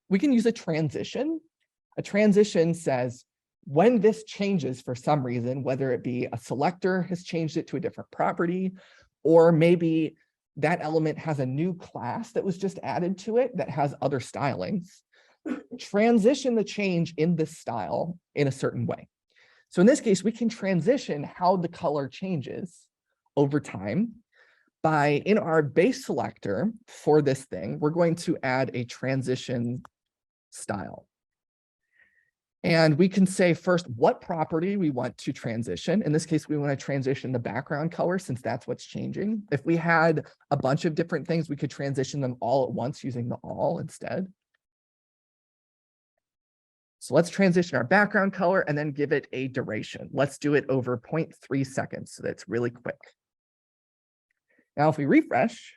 We can use a transition. A transition says when this changes for some reason, whether it be a selector has changed it to a different property, or maybe that element has a new class that was just added to it that has other stylings, transition the change in this style in a certain way. So in this case, we can transition how the color changes over time by, in our base selector for this thing, we're going to add a transition style. And we can say first what property we want to transition. In this case, we want to transition the background color since that's what's changing. If we had a bunch of different things, we could transition them all at once using the all instead. So let's transition our background color and then give it a duration. Let's do it over 0.3 seconds so that's really quick. Now, if we refresh,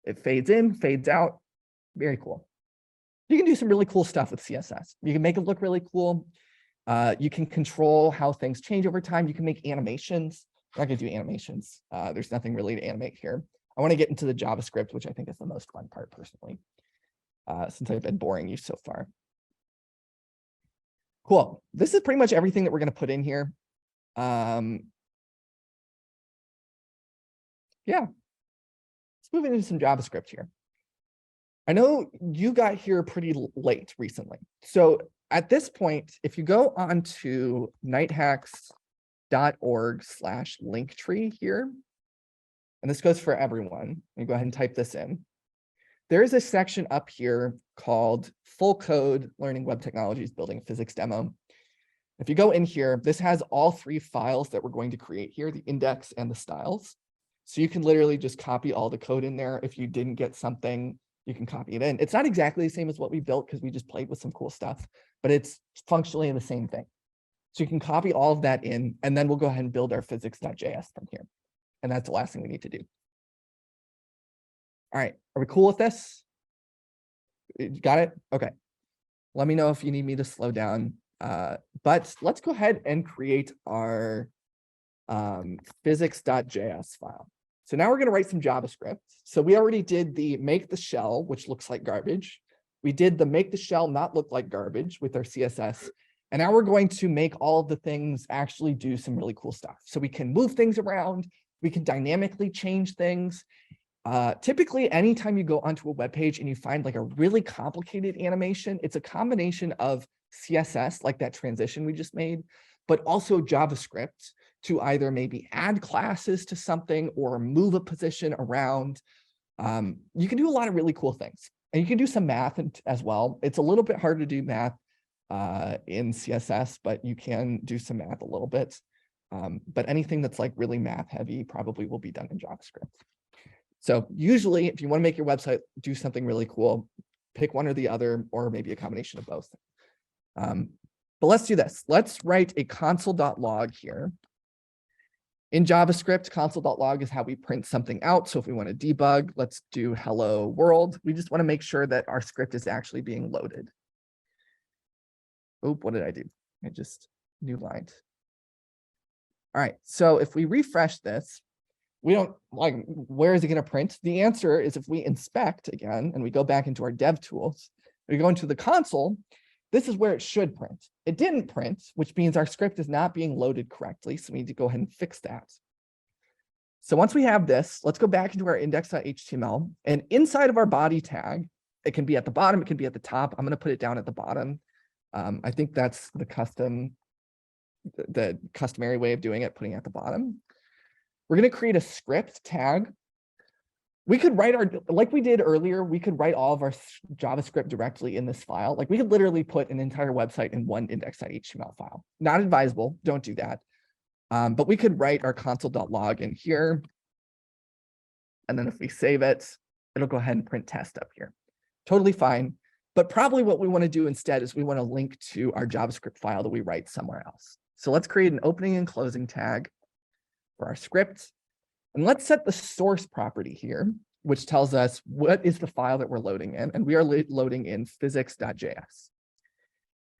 it fades in, fades out. Very cool. You can do some really cool stuff with CSS. You can make it look really cool. You can control how things change over time. You can make animations. I'm not going to do animations. There's nothing really to animate here. I want to get into the JavaScript, which I think is the most fun part personally, since I've been boring you so far. Cool. This is pretty much everything that we're going to put in here. Yeah. Let's move into some JavaScript here. I know you got here pretty late recently. So at this point, if you go on to nighthacks.org/linktree here, and this goes for everyone, you go ahead and type this in. There is a section up here called Full Code Learning Web Technologies Building a Physics Demo. If you go in here, this has all 3 files that we're going to create here, the index and the styles. So you can literally just copy all the code in there. If you didn't get something, you can copy it in. It's not exactly the same as what we built because we just played with some cool stuff, but it's functionally the same thing. So you can copy all of that in, and then we'll go ahead and build our physics.js from here. And that's the last thing we need to do. All right, are we cool with this? Got it? Okay. Let me know if you need me to slow down. But let's go ahead and create our physics.js file. So now we're going to write some JavaScript. So we already did the make the shell, which looks like garbage. We did the make the shell not look like garbage with our CSS. And now we're going to make all of the things actually do some really cool stuff. So we can move things around. We can dynamically change things. Typically, anytime you go onto a web page and you find like a really complicated animation, it's a combination of CSS, like that transition we just made, but also JavaScript to either maybe add classes to something or move a position around. You can do a lot of really cool things. And you can do some math as well. It's a little bit hard to do math in CSS, but you can do some math a little bit. But anything that's like really math heavy probably will be done in JavaScript. So usually, if you want to make your website do something really cool, pick one or the other, or maybe a combination of both. But let's do this. Let's write a console.log here. In JavaScript, console.log is how we print something out. So if we want to debug, let's do hello world. We just want to make sure that our script is actually being loaded. Oh, what did I do? I just new line. All right, so if we refresh this, we don't like, where is it going to print? The answer is if we inspect again, and we go back into our dev tools, we go into the console, this is where it should print. It didn't print, which means our script is not being loaded correctly. So we need to go ahead and fix that. So once we have this, let's go back into our index.html, and inside of our body tag, it can be at the bottom, it can be at the top. I'm going to put it down at the bottom. I think that's the customary way of doing it, putting it at the bottom. We're going to create a script tag. We could write like we did earlier, we could write all of our JavaScript directly in this file. Like we could literally put an entire website in one index.html file. Not advisable, don't do that. But we could write our console.log in here. And then if we save it, it'll go ahead and print test up here. Totally fine. But probably what we want to do instead is we want to link to our JavaScript file that we write somewhere else. So let's create an opening and closing tag. for our script. And let's set the source property here, which tells us what is the file that we're loading in. And we are loading in physics.js.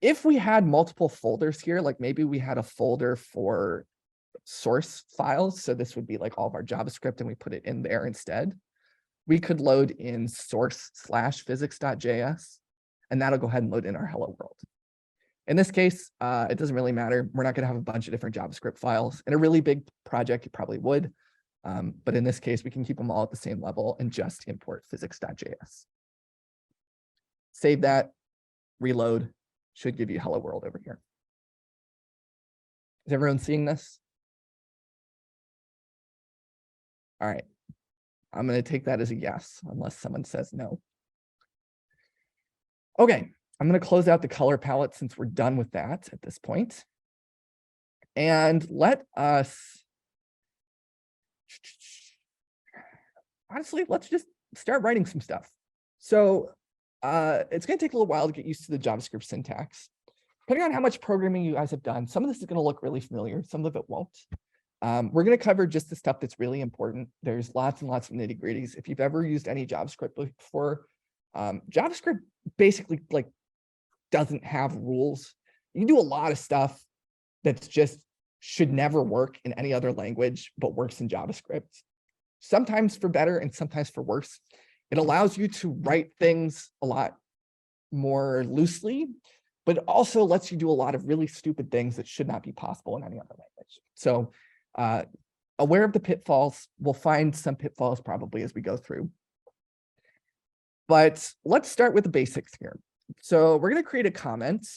If we had multiple folders here, like maybe we had a folder for source files, so this would be like all of our JavaScript and we put it in there instead, we could load in source/physics.js, and that'll go ahead and load in our hello world. In this case, it doesn't really matter. We're not going to have a bunch of different JavaScript files. In a really big project, you probably would. But in this case, we can keep them all at the same level and just import physics.js. Save that, reload, should give you hello world over here. Is everyone seeing this? All right. I'm going to take that as a yes, unless someone says no. Okay, I'm going to close out the color palette since we're done with that at this point. And let us, honestly, let's just start writing some stuff. So it's going to take a little while to get used to the JavaScript syntax. Depending on how much programming you guys have done, some of this is going to look really familiar, some of it won't. We're going to cover just the stuff that's really important. There's lots and lots of nitty gritties. If you've ever used any JavaScript before, JavaScript basically like doesn't have rules. You can do a lot of stuff that's just should never work in any other language, but works in JavaScript. Sometimes for better and sometimes for worse. It allows you to write things a lot more loosely, but it also lets you do a lot of really stupid things that should not be possible in any other language. So aware of the pitfalls. We'll find some pitfalls probably as we go through. But let's start with the basics here. So we're going to create a comment.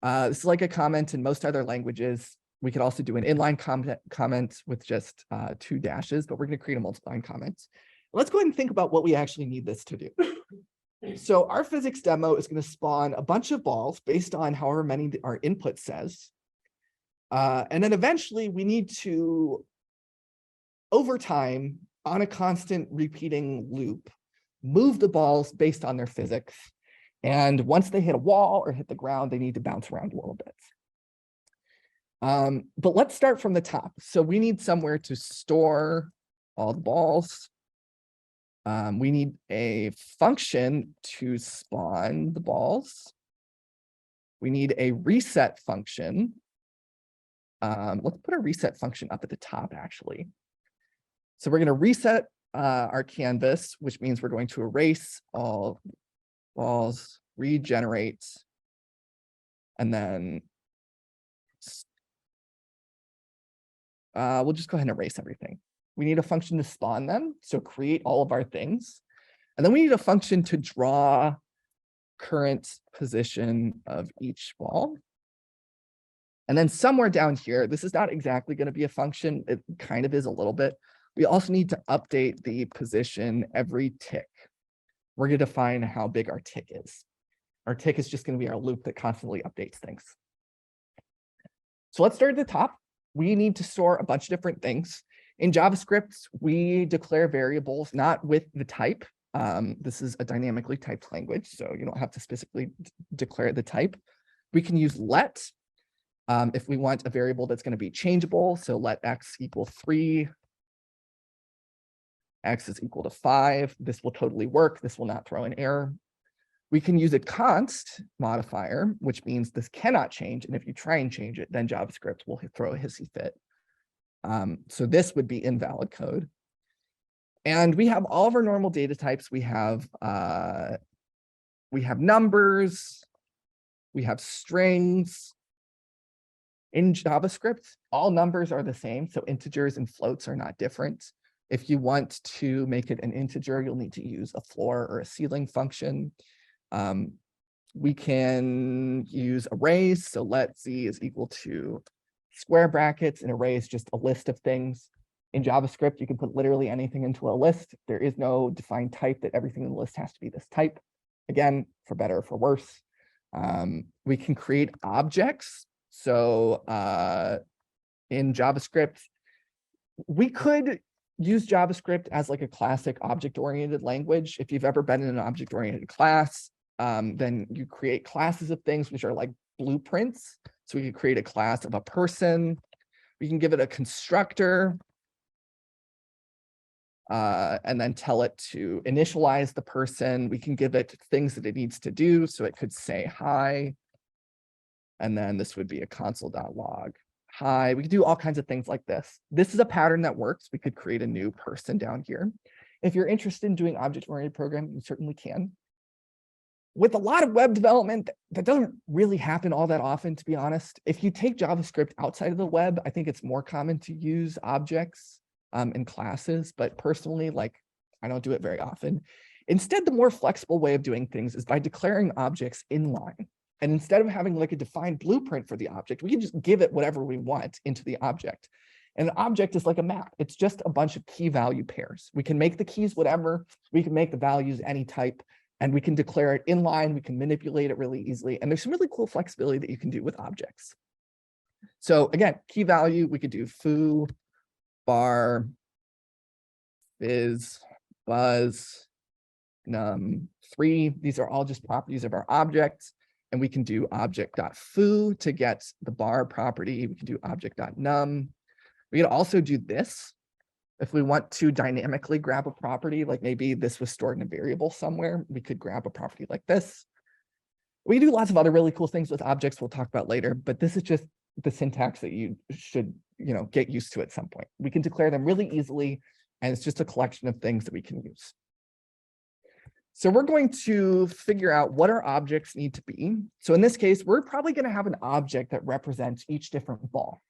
This is like a comment in most other languages. We could also do an inline comment with just 2 dashes, but we're going to create a multi-line comment. Let's go ahead and think about what we actually need this to do. So our physics demo is going to spawn a bunch of balls based on however many our input says. And then eventually we need to, over time, on a constant repeating loop, move the balls based on their physics. And once they hit a wall or hit the ground, they need to bounce around a little bit. But let's start from the top. So we need somewhere to store all the balls. We need a function to spawn the balls. We need a reset function. Let's put a reset function up at the top, actually. So we're going to reset our canvas, which means we're going to erase all balls, regenerate, and then we'll just go ahead and erase everything. We need a function to spawn them, so create all of our things. And then we need a function to draw current position of each ball. And then somewhere down here, this is not exactly going to be a function. It kind of is a little bit. We also need to update the position every tick. We're going to define how big our tick is. Our tick is just going to be our loop that constantly updates things. So let's start at the top. We need to store a bunch of different things. In JavaScript, we declare variables not with the type. This is a dynamically typed language, so you don't have to specifically declare the type. We can use let if we want a variable that's going to be changeable. So let x equal 3, x is equal to 5. This will totally work. This will not throw an error. We can use a const modifier, which means this cannot change. And if you try and change it, then JavaScript will throw a hissy fit. So this would be invalid code. And we have all of our normal data types. We have numbers. We have strings. In JavaScript, all numbers are the same. So integers and floats are not different. If you want to make it an integer, you'll need to use a floor or a ceiling function. We can use arrays. So let z is equal to square brackets. An array is just a list of things. In JavaScript, you can put literally anything into a list. There is no defined type that everything in the list has to be this type. Again, for better or for worse. We can create objects. So in JavaScript, we could use JavaScript as like a classic object-oriented language. If you've ever been in an object-oriented class, then you create classes of things which are like blueprints. So we could create a class of a person, We can give it a constructor and then tell it to initialize the person. We can give it things that it needs to do. So it could say hi. And then this would be a console.log. Hi, we could do all kinds of things like this. This is a pattern that works. We could create a new person down here. If you're interested in doing object-oriented programming, you certainly can. With a lot of web development, that doesn't really happen all that often, to be honest. If you take JavaScript outside of the web, I think it's more common to use objects in classes, but personally, like, I don't do it very often. Instead, the more flexible way of doing things is by declaring objects inline. And instead of having like a defined blueprint for the object, we can just give it whatever we want into the object. And an object is like a map. It's just a bunch of key value pairs. We can make the keys whatever, we can make the values any type, and we can declare it inline, we can manipulate it really easily. And there's some really cool flexibility that you can do with objects. So again, key value, we could do foo, bar, fizz, buzz, num3. These are all just properties of our objects. And we can do object.foo to get the bar property. We can do object.num. We can also do this if we want to dynamically grab a property, like maybe this was stored in a variable somewhere, we could grab a property like this. We do lots of other really cool things with objects we'll talk about later, but this is just the syntax that you should, get used to at some point. We can declare them really easily, and it's just a collection of things that we can use. So we're going to figure out what our objects need to be. So in this case, we're probably going to have an object that represents each different ball.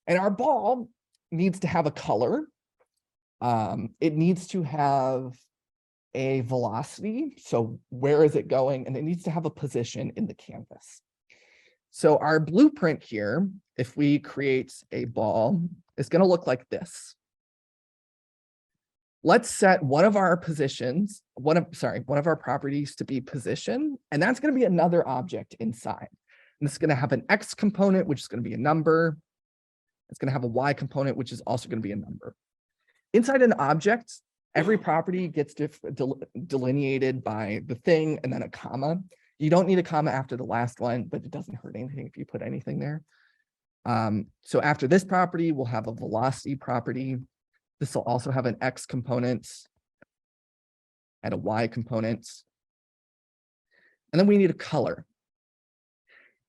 And our ball needs to have a color. It needs to have a velocity. So where is it going? And it needs to have a position in the canvas. So our blueprint here, if we create a ball, is going to look like this. Let's set one of our positions, one of our properties to be position, and that's going to be another object inside. And this is going to have an X component, which is going to be a number. It's going to have a Y component, which is also going to be a number. Inside an object, every property gets delineated by the thing and then a comma. You don't need a comma after the last one, but it doesn't hurt anything if you put anything there. So after this property, we'll have a velocity property. This will also have an X component and a Y component. And then we need a color.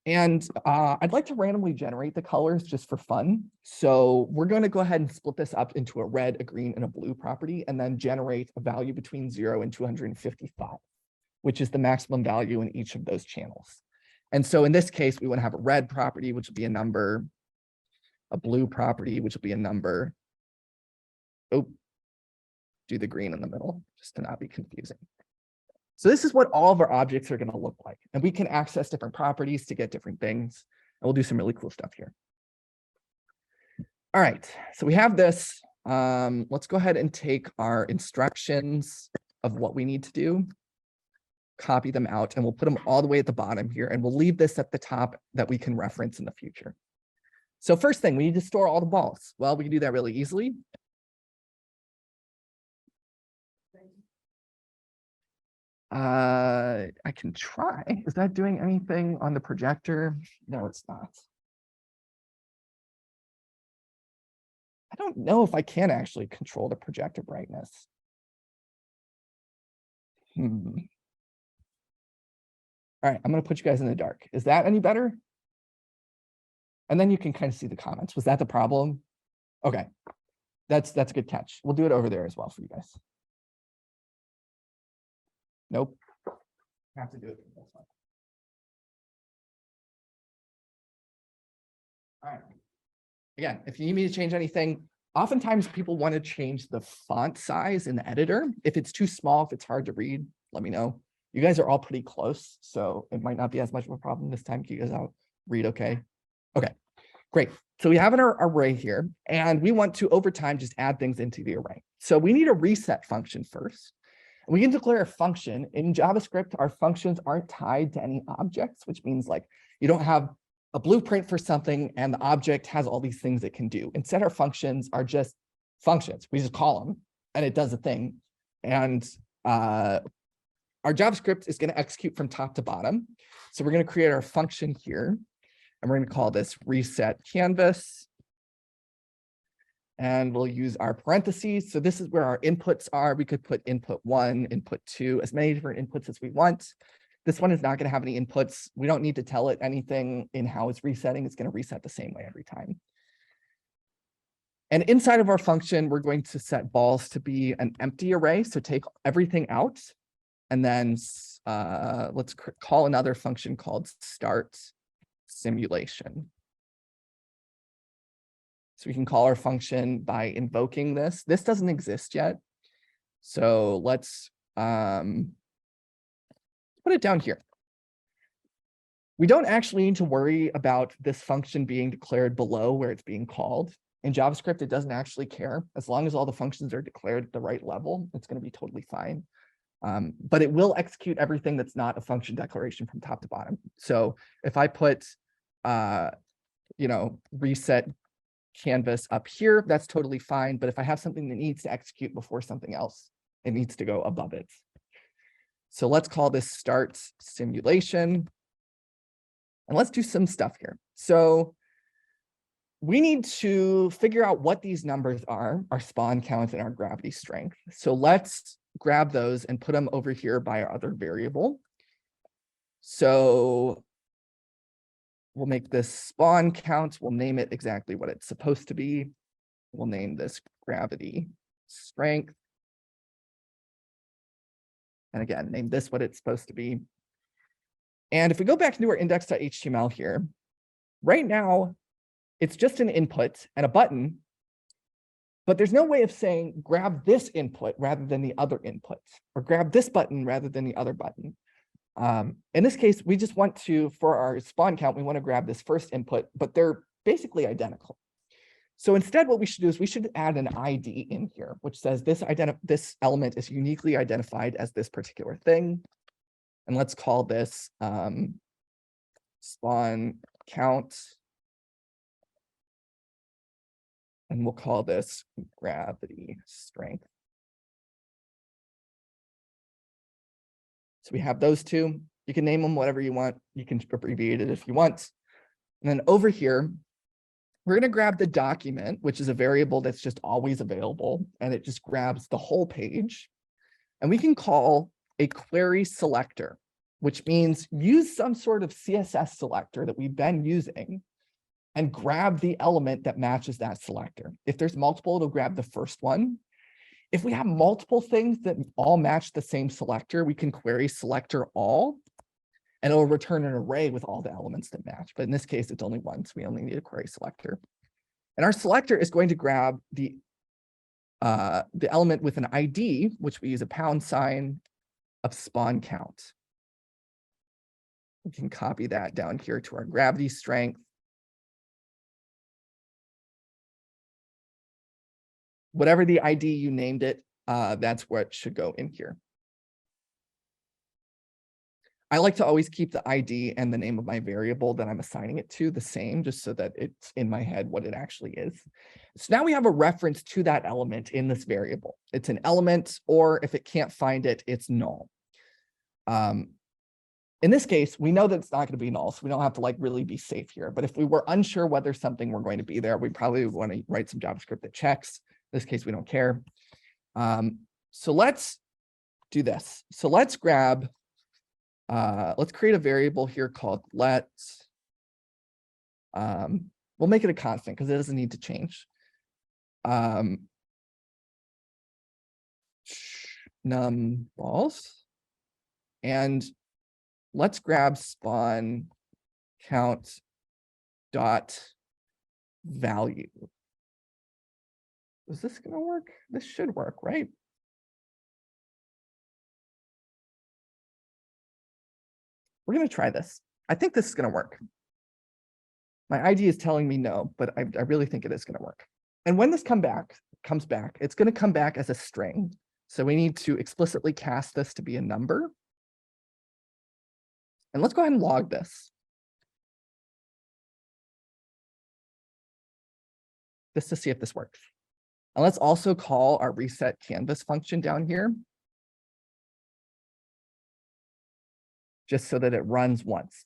And I'd like to randomly generate the colors just for fun. So we're going to go ahead and split this up into a red, a green, and a blue property, and then generate a value between 0 and 255, which is the maximum value in each of those channels. And so in this case, we want to have a red property, which will be a number, a blue property, which will be a number. Oh, do the green in the middle, just to not be confusing. So this is what all of our objects are going to look like. And we can access different properties to get different things. And we'll do some really cool stuff here. All right, so we have this. Let's go ahead and take our instructions of what we need to do, copy them out, and we'll put them all the way at the bottom here. And we'll leave this at the top that we can reference in the future. So first thing, we need to store all the balls. Well, we can do that really easily. I can try. Is that doing anything on the projector? No, it's not. I don't know if I can actually control the projector brightness. All right, I'm going to put you guys in the dark. Is that any better? And then you can kind of see the comments. Was that the problem? Okay, that's a good catch. We'll do it over there as well for you guys. Nope. I have to do it. That's fine. All right. Again, if you need me to change anything, oftentimes people want to change the font size in the editor. If it's too small, if it's hard to read, let me know. You guys are all pretty close, so it might not be as much of a problem this time. Can you guys out read okay? Okay, great. So we have an array here, and we want to, over time, just add things into the array. So we need a reset function first. We can declare a function. In JavaScript, our functions aren't tied to any objects, which means like you don't have a blueprint for something and the object has all these things it can do. Instead, our functions are just functions. We just call them and it does a thing. And our JavaScript is going to execute from top to bottom. So we're going to create our function here, and we're going to call this reset canvas. And we'll use our parentheses. So this is where our inputs are. We could put input 1, input 2, as many different inputs as we want. This one is not going to have any inputs. We don't need to tell it anything in how it's resetting. It's going to reset the same way every time. And inside of our function, we're going to set balls to be an empty array. So take everything out. And then let's call another function called start simulation. So we can call our function by invoking this. This doesn't exist yet. So let's put it down here. We don't actually need to worry about this function being declared below where it's being called. In JavaScript, it doesn't actually care. As long as all the functions are declared at the right level, it's going to be totally fine. But it will execute everything that's not a function declaration from top to bottom. So if I put, reset canvas up here, that's totally fine. But if I have something that needs to execute before something else, it needs to go above it. So let's call this start simulation. And let's do some stuff here. So we need to figure out what these numbers are, our spawn count and our gravity strength. So let's grab those and put them over here by our other variable. So we'll make this spawn count. We'll name it exactly what it's supposed to be. We'll name this gravity strength. And again, name this what it's supposed to be. And if we go back into our index.html here, right now, it's just an input and a button, but there's no way of saying grab this input rather than the other input, or grab this button rather than the other button. In this case, we just want to, for our spawn count, we want to grab this first input, but they're basically identical. So instead, what we should do is we should add an ID in here, which says this element is uniquely identified as this particular thing. And let's call this spawn count. And we'll call this gravity strength. So we have those two. You can name them whatever you want. You can abbreviate it if you want. And then over here, we're going to grab the document, which is a variable that's just always available. And it just grabs the whole page. And we can call a query selector, which means use some sort of CSS selector that we've been using and grab the element that matches that selector. If there's multiple, it'll grab the first one. If we have multiple things that all match the same selector, we can query selector all, and it'll return an array with all the elements that match. But in this case, it's only one, so we only need a query selector. And our selector is going to grab the element with an ID, which we use a # of spawn count. We can copy that down here to our gravity strength. Whatever the ID you named it, that's what should go in here. I like to always keep the ID and the name of my variable that I'm assigning it to the same, just so that it's in my head what it actually is. So now we have a reference to that element in this variable. It's an element, or if it can't find it, it's null. In this case, we know that it's not going to be null, so we don't have to really be safe here. But if we were unsure whether something were going to be there, we probably want to write some JavaScript that checks. In this case, we don't care. So let's do this. So let's grab, let's create a variable here called let's. We'll make it a constant because it doesn't need to change. Num balls. And let's grab spawn count dot value. Is this going to work? This should work, right? We're going to try this. I think this is going to work. My ID is telling me no, but I really think it is going to work. And when this comes back, it's going to come back as a string. So we need to explicitly cast this to be a number. And let's go ahead and log this. Just to see if this works. And let's also call our reset canvas function down here, just so that it runs once.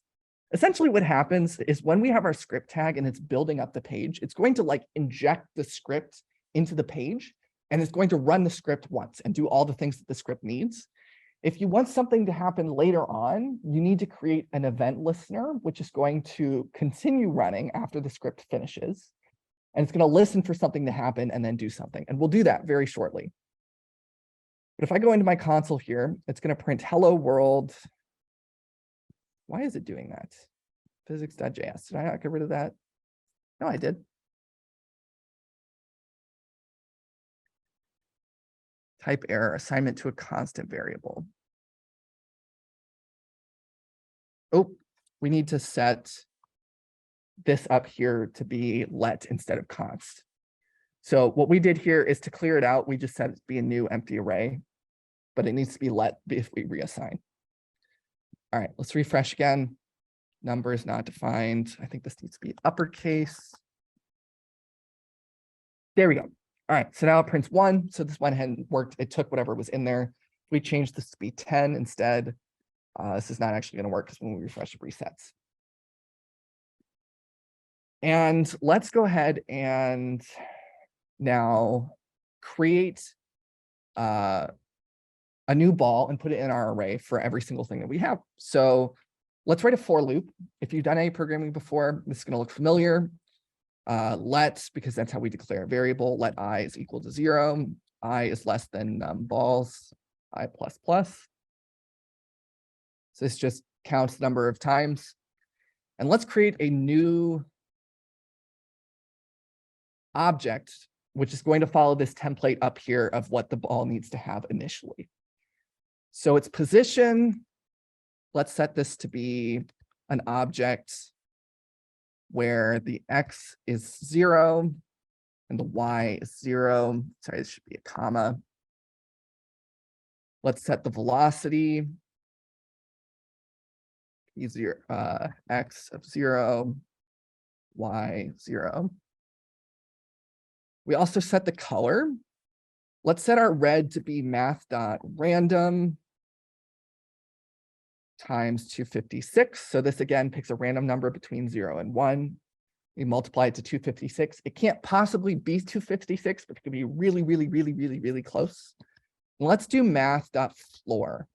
Essentially what happens is when we have our script tag and it's building up the page, it's going to inject the script into the page, and it's going to run the script once and do all the things that the script needs. If you want something to happen later on, you need to create an event listener, which is going to continue running after the script finishes. And it's going to listen for something to happen and then do something. And we'll do that very shortly. But if I go into my console here, it's going to print hello world. Why is it doing that? Physics.js. Did I not get rid of that? No, I did. Type error, assignment to a constant variable. Oh, we need to set this up here to be let instead of const. So what we did here is to clear it out, we just set it to be a new empty array, but it needs to be let if we reassign. All right, let's refresh again. Number is not defined. I think this needs to be uppercase. There we go. All right, so now it prints 1. So this went ahead and worked. It took whatever was in there. We changed this to be 10 instead. This is not actually going to work because when we refresh, it resets. And let's go ahead and now create a new ball and put it in our array for every single thing that we have. So let's write a for loop. If you've done any programming before, this is going to look familiar. Let, because that's how we declare a variable, let I is equal to 0. I is less than balls, I plus plus. So this just counts the number of times. And let's create a new object, which is going to follow this template up here of what the ball needs to have initially. So its position, let's set this to be an object where the X is 0 and the Y is 0. Sorry, this should be a comma. Let's set the velocity, X of 0, Y 0. We also set the color. Let's set our red to be math.random times 256. So this again picks a random number between 0 and 1. We multiply it to 256. It can't possibly be 256, but it could be really, really, really, really, really close. And let's do math.floor,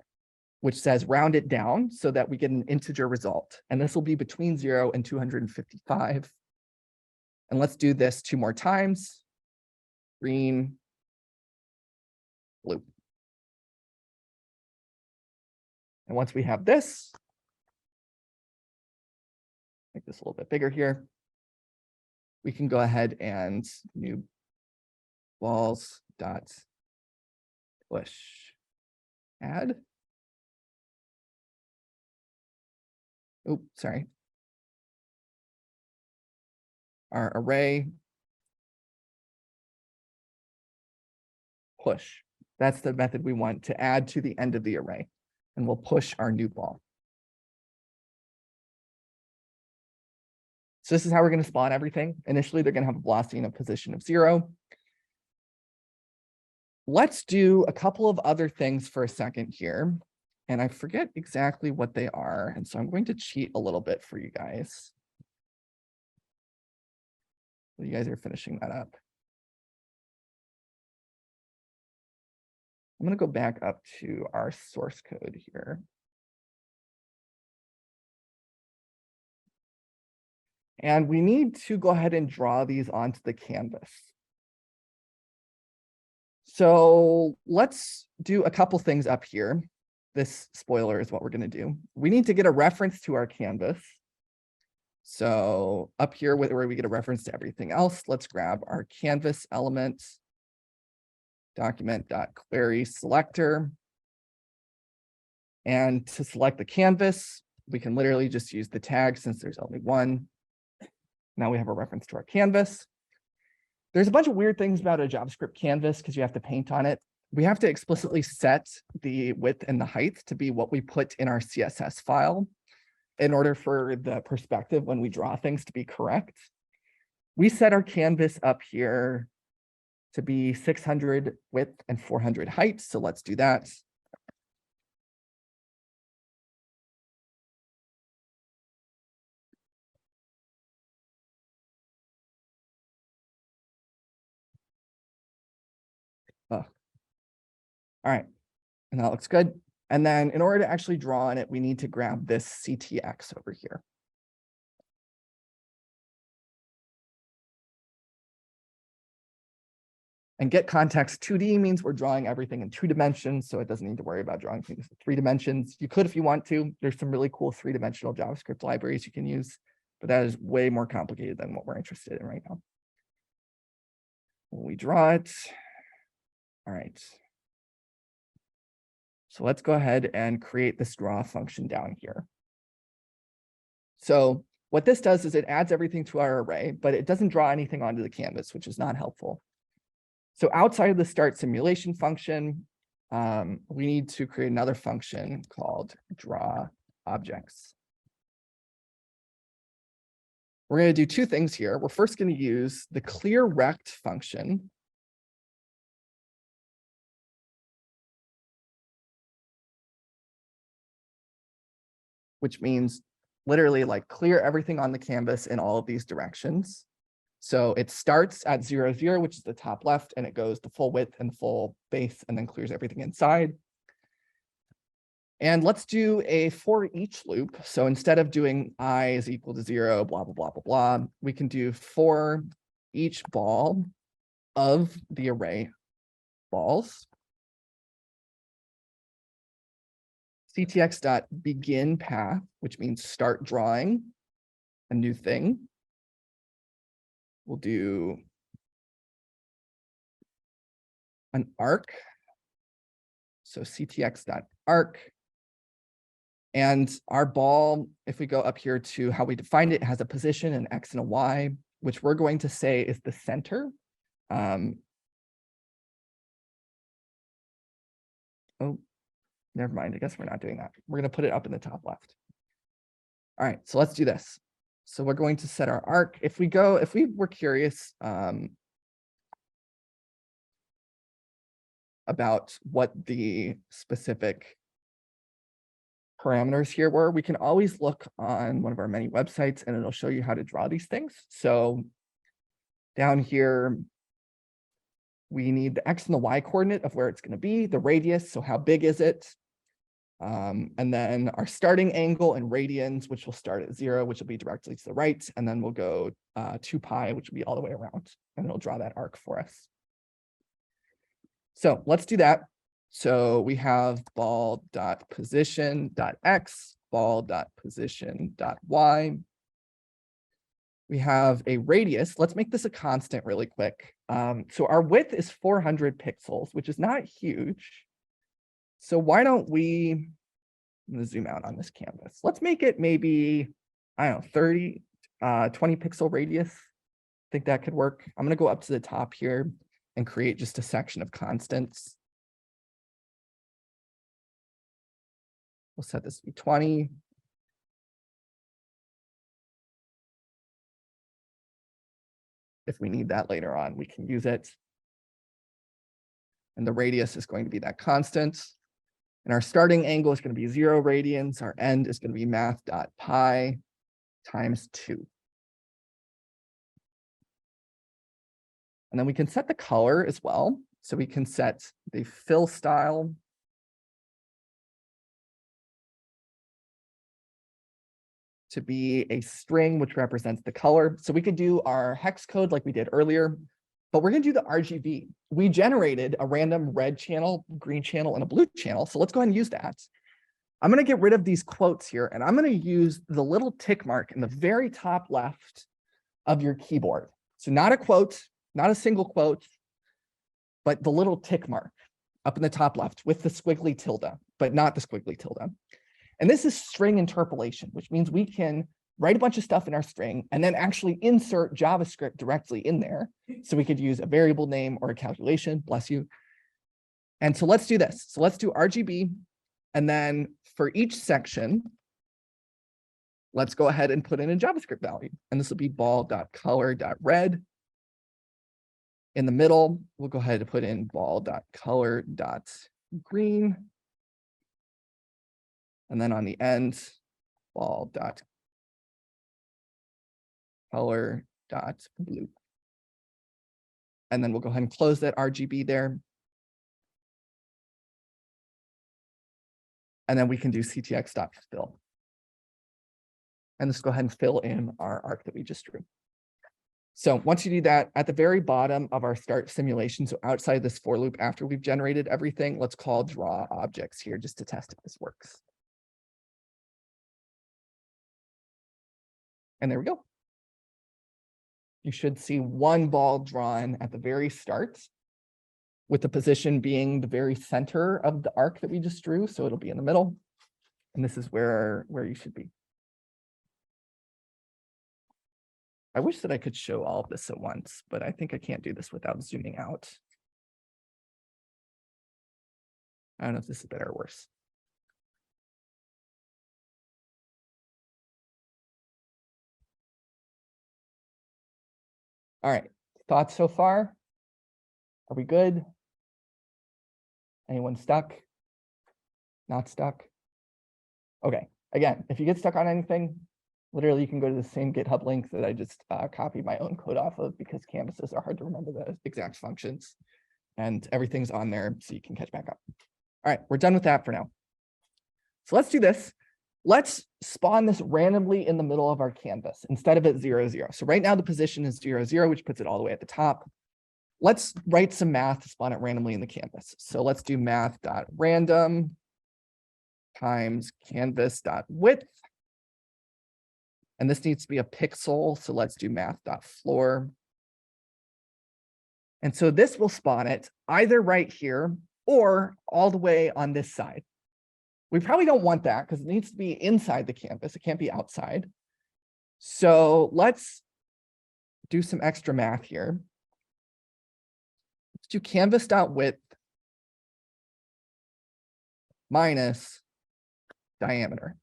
which says round it down so that we get an integer result. And this will be between 0 and 255. And let's do this 2 more times. Green, blue. And once we have this, make this a little bit bigger here, we can go ahead and new balls dot push add. Oh, sorry. Our array push. That's the method we want to add to the end of the array. And we'll push our new ball. So this is how we're going to spawn everything. Initially, they're going to have a velocity and a position of 0. Let's do a couple of other things for a second here. And I forget exactly what they are. And so I'm going to cheat a little bit for you guys. You guys are finishing that up. I'm going to go back up to our source code here. And we need to go ahead and draw these onto the canvas. So let's do a couple things up here. This spoiler is what we're going to do. We need to get a reference to our canvas. So up here where we get a reference to everything else, let's grab our canvas element, document.query selector. And to select the canvas, we can literally just use the tag since there's only one. Now we have a reference to our canvas. There's a bunch of weird things about a JavaScript canvas because you have to paint on it. We have to explicitly set the width and the height to be what we put in our CSS file in order for the perspective when we draw things to be correct. We set our canvas up here to be 600 width and 400 height. So let's do that. All right, and that looks good. And then in order to actually draw on it, we need to grab this CTX over here. And get context 2D means we're drawing everything in 2 dimensions, so it doesn't need to worry about drawing things in 3 dimensions. You could if you want to. There's some really cool 3-dimensional JavaScript libraries you can use, but that is way more complicated than what we're interested in right now. When we draw it, all right. So let's go ahead and create this draw function down here. So what this does is it adds everything to our array, but it doesn't draw anything onto the canvas, which is not helpful. So outside of the start simulation function, we need to create another function called draw objects. We're going to do 2 things here. We're first going to use the clear rect function, which means literally like clear everything on the canvas in all of these directions. So it starts at 0, 0, which is the top left, and it goes the full width and full base, and then clears everything inside. And let's do a for each loop. So instead of doing I is equal to 0, blah, blah, blah, blah, blah, we can do for each ball of the array balls. CTX.begin path, which means start drawing a new thing. We'll do an arc. So CTX.arc. And our ball, if we go up here to how we defined it, has a position, an X and a Y, which we're going to say is the center. Oh, never mind. I guess we're not doing that. We're going to put it up in the top left. All right, so let's do this. So we're going to set our arc. If we were curious about what the specific parameters here were, we can always look on one of our many websites and it'll show you how to draw these things. So down here, we need the X and the Y coordinate of where it's going to be, the radius, so how big is it? And then our starting angle and radians, which will start at 0, which will be directly to the right, and then we'll go 2 pi, which will be all the way around, and it'll draw that arc for us. So let's do that. So we have ball.position.x, ball.position.y. We have a radius. Let's make this a constant really quick. So our width is 400 pixels, which is not huge. So why don't we, I'm going to zoom out on this canvas. Let's make it maybe, I don't know, 20 pixel radius. I think that could work. I'm going to go up to the top here and create just a section of constants. We'll set this to be 20. If we need that later on, we can use it. And the radius is going to be that constant. And our starting angle is going to be 0 radians. Our end is going to be math.pi times 2. And then we can set the color as well. So we can set the fill style to be a string, which represents the color. So we could do our hex code like we did earlier, but we're going to do the RGB. We generated a random red channel, green channel, and a blue channel. So let's go ahead and use that. I'm going to get rid of these quotes here, and I'm going to use the little tick mark in the very top left of your keyboard. So not a quote, not a single quote, but the little tick mark up in the top left with the squiggly tilde, but not the squiggly tilde. And this is string interpolation, which means we can write a bunch of stuff in our string and then actually insert JavaScript directly in there. So we could use a variable name or a calculation, bless you. And so let's do this. So let's do RGB. And then for each section, let's go ahead and put in a JavaScript value. And this will be ball.color.red. In the middle, we'll go ahead and put in ball.color.green. And then on the end, ball.color.blue. And then we'll go ahead and close that RGB there. And then we can do ctx.fill. And let's go ahead and fill in our arc that we just drew. So once you do that, at the very bottom of our start simulation, so outside this for loop, after we've generated everything, let's call draw objects here just to test if this works. And there we go. You should see one ball drawn at the very start, with the position being the very center of the arc that we just drew. So it'll be in the middle. And this is where you should be. I wish that I could show all of this at once, but I think I can't do this without zooming out. I don't know if this is better or worse. All right, thoughts so far? Are we good? Anyone stuck? Not stuck? Okay, again, if you get stuck on anything, literally you can go to the same GitHub link that I just copied my own code off of, because canvases are hard to remember the exact functions, and everything's on there so you can catch back up. All right, we're done with that for now. So let's do this. Let's spawn this randomly in the middle of our canvas instead of at 0, 0. So right now the position is 0, 0, which puts it all the way at the top. Let's write some math to spawn it randomly in the canvas. So let's do math.random times canvas.width. And this needs to be a pixel. So let's do math.floor. And so this will spawn it either right here or all the way on this side. We probably don't want that because it needs to be inside the canvas. It can't be outside. So let's do some extra math here. Let's do canvas.width minus diameter.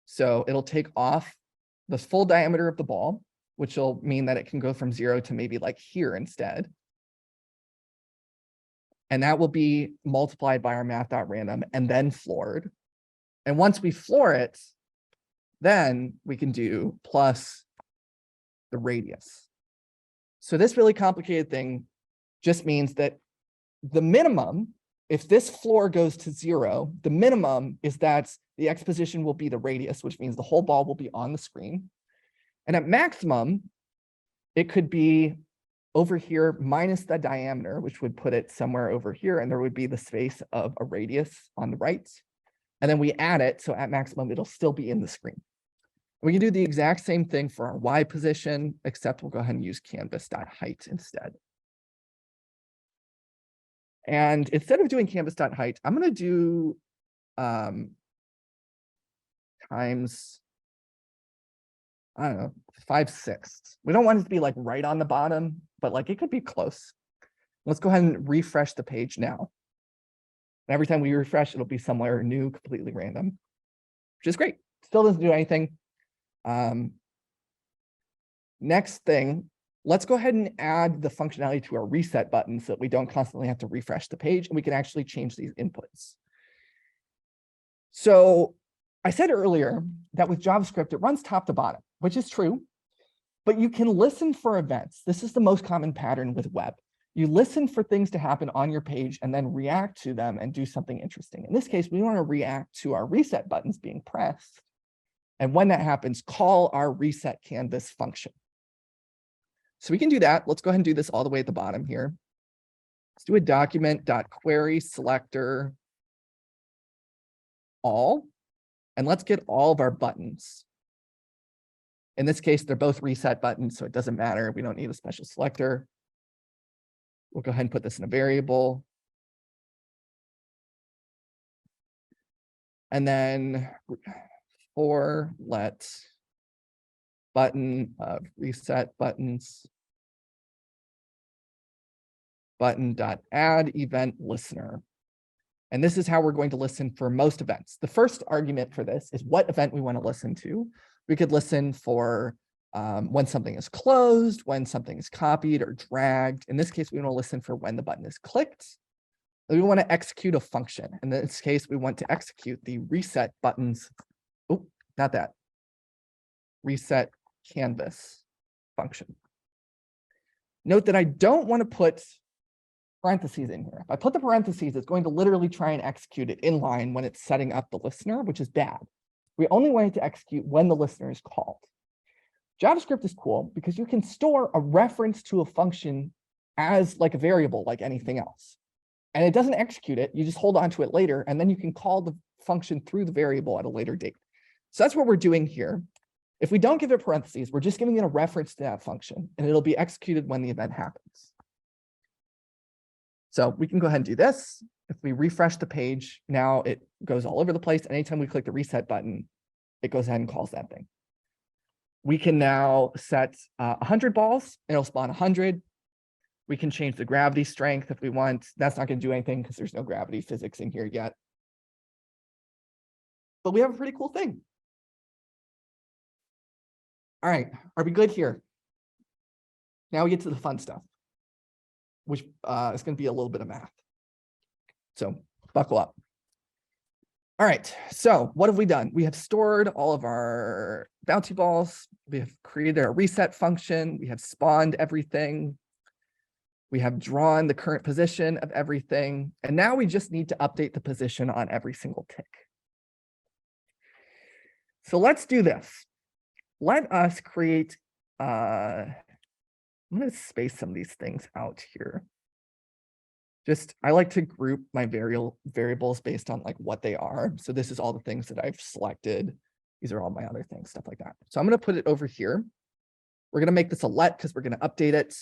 So it'll take off the full diameter of the ball, which will mean that it can go from 0 to maybe like here instead. And that will be multiplied by our math.random and then floored. And once we floor it, then we can do plus the radius. So this really complicated thing just means that the minimum, if this floor goes to 0, the minimum is that the x position will be the radius, which means the whole ball will be on the screen. And at maximum, it could be over here minus the diameter, which would put it somewhere over here, and there would be the space of a radius on the right. And then we add it, so at maximum, it'll still be in the screen. We can do the exact same thing for our y position, except we'll go ahead and use canvas.height instead. And instead of doing canvas.height, I'm going to do times, I don't know, 5/6. We don't want it to be like right on the bottom, but like it could be close. Let's go ahead and refresh the page now. And every time we refresh, it'll be somewhere new, completely random, which is great. Still doesn't do anything. Next thing, let's go ahead and add the functionality to our reset button so that we don't constantly have to refresh the page and we can actually change these inputs. So I said earlier that with JavaScript, it runs top to bottom, which is true, but you can listen for events. This is the most common pattern with web. You listen for things to happen on your page and then react to them and do something interesting. In this case, we want to react to our reset buttons being pressed. And when that happens, call our reset canvas function. So we can do that. Let's go ahead and do this all the way at the bottom here. Let's do a document.query selector all, and let's get all of our buttons. In this case, they're both reset buttons, so it doesn't matter. We don't need a special selector. We'll go ahead and put this in a variable. And then for let button of reset buttons button.add event listener. And this is how we're going to listen for most events. The first argument for this is what event we want to listen to. We could listen for when something is closed, when something is copied or dragged. In this case, we want to listen for when the button is clicked. We want to execute a function. In this case, we want to execute the reset buttons. Oh, not that. Reset canvas function. Note that I don't want to put parentheses in here. If I put the parentheses, it's going to literally try and execute it in line when it's setting up the listener, which is bad. We only want it to execute when the listener is called. JavaScript is cool because you can store a reference to a function as like a variable, like anything else. And it doesn't execute it. You just hold on to it later, and then you can call the function through the variable at a later date. So that's what we're doing here. If we don't give it parentheses, we're just giving it a reference to that function, and it'll be executed when the event happens. So we can go ahead and do this. If we refresh the page, now it goes all over the place. Anytime we click the reset button, it goes ahead and calls that thing. We can now set 100 balls, and it'll spawn 100. We can change the gravity strength if we want. That's not going to do anything because there's no gravity physics in here yet. But we have a pretty cool thing. All right, are we good here? Now we get to the fun stuff, which is going to be a little bit of math. So buckle up. All right, so what have we done? We have stored all of our bouncy balls. We have created a reset function. We have spawned everything. We have drawn the current position of everything. And now we just need to update the position on every single tick. So let's do this. Let us create, I'm going to space some of these things out here. I like to group my variables based on like what they are. So this is all the things that I've selected. These are all my other things, stuff like that. So I'm going to put it over here. We're going to make this a let because we're going to update it.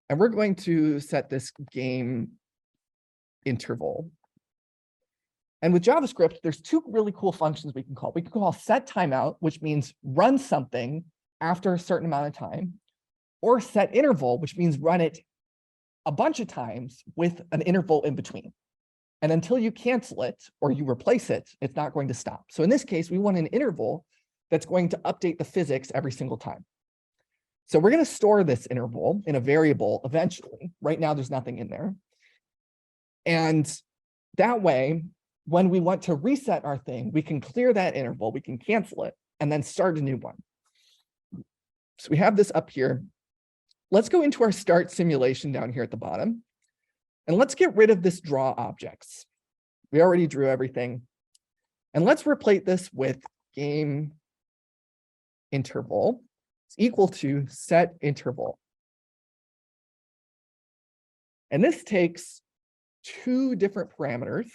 And we're going to set this game interval. And with JavaScript, there's two really cool functions we can call. We can call set timeout, which means run something after a certain amount of time, or set interval, which means run it a bunch of times with an interval in between. And until you cancel it or you replace it, it's not going to stop. So in this case, we want an interval that's going to update the physics every single time. So we're going to store this interval in a variable eventually. Right now, there's nothing in there. And that way, when we want to reset our thing, we can clear that interval, we can cancel it, and then start a new one. So we have this up here. Let's go into our start simulation down here at the bottom. And let's get rid of this draw objects. We already drew everything. And let's replace this with game interval. It's equal to set interval. And this takes two different parameters.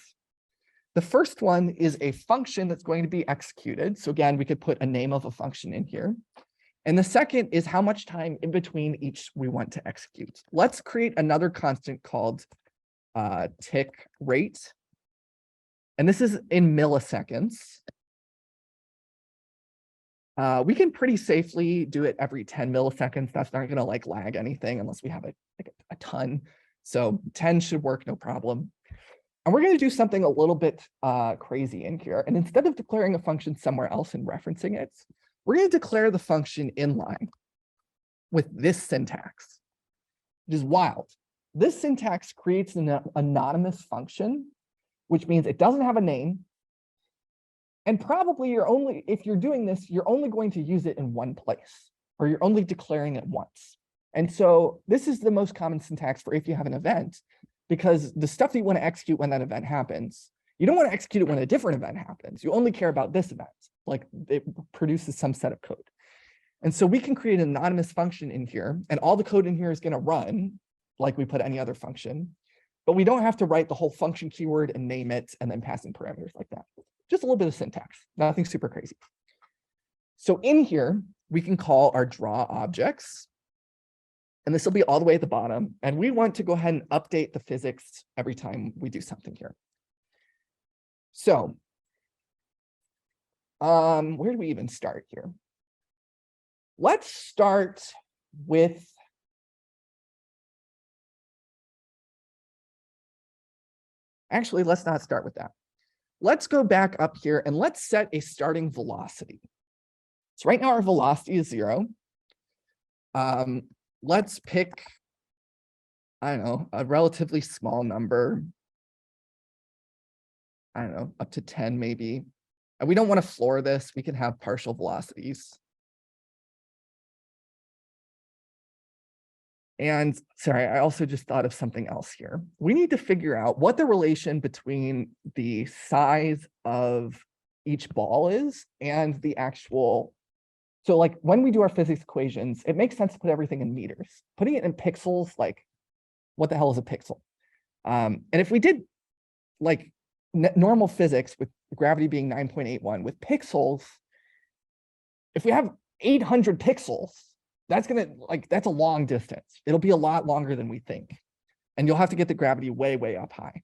The first one is a function that's going to be executed. So again, we could put a name of a function in here. And the second is how much time in between each we want to execute. Let's create another constant called tick rate. And this is in milliseconds. We can pretty safely do it every 10 milliseconds. That's not going to like lag anything unless we have a ton. So 10 should work, no problem. And we're going to do something a little bit crazy in here. And instead of declaring a function somewhere else and referencing it, we're going to declare the function inline with this syntax, which is wild. This syntax creates an anonymous function, which means it doesn't have a name. And probably if you're doing this, you're only going to use it in one place, or you're only declaring it once. And so this is the most common syntax for if you have an event, because the stuff that you want to execute when that event happens, you don't want to execute it when a different event happens. You only care about this event, like it produces some set of code. And so we can create an anonymous function in here, and all the code in here is going to run like we put any other function, but we don't have to write the whole function keyword and name it and then pass in parameters like that. Just a little bit of syntax, nothing super crazy. So in here, we can call our draw objects, and this will be all the way at the bottom. And we want to go ahead and update the physics every time we do something here. So where do we even start here? Let's start with actually, let's not start with that. Let's go back up here and let's set a starting velocity. So right now our velocity is 0. Let's pick, I don't know, a relatively small number. I don't know, up to 10 maybe. And we don't want to floor this. We can have partial velocities. And sorry, I also just thought of something else here. We need to figure out what the relation between the size of each ball is and the actual. So like when we do our physics equations, it makes sense to put everything in meters. Putting it in pixels, like what the hell is a pixel? And if we did like normal physics with gravity being 9.81 with pixels, if we have 800 pixels, that's a long distance. It'll be a lot longer than we think. And you'll have to get the gravity way, way up high.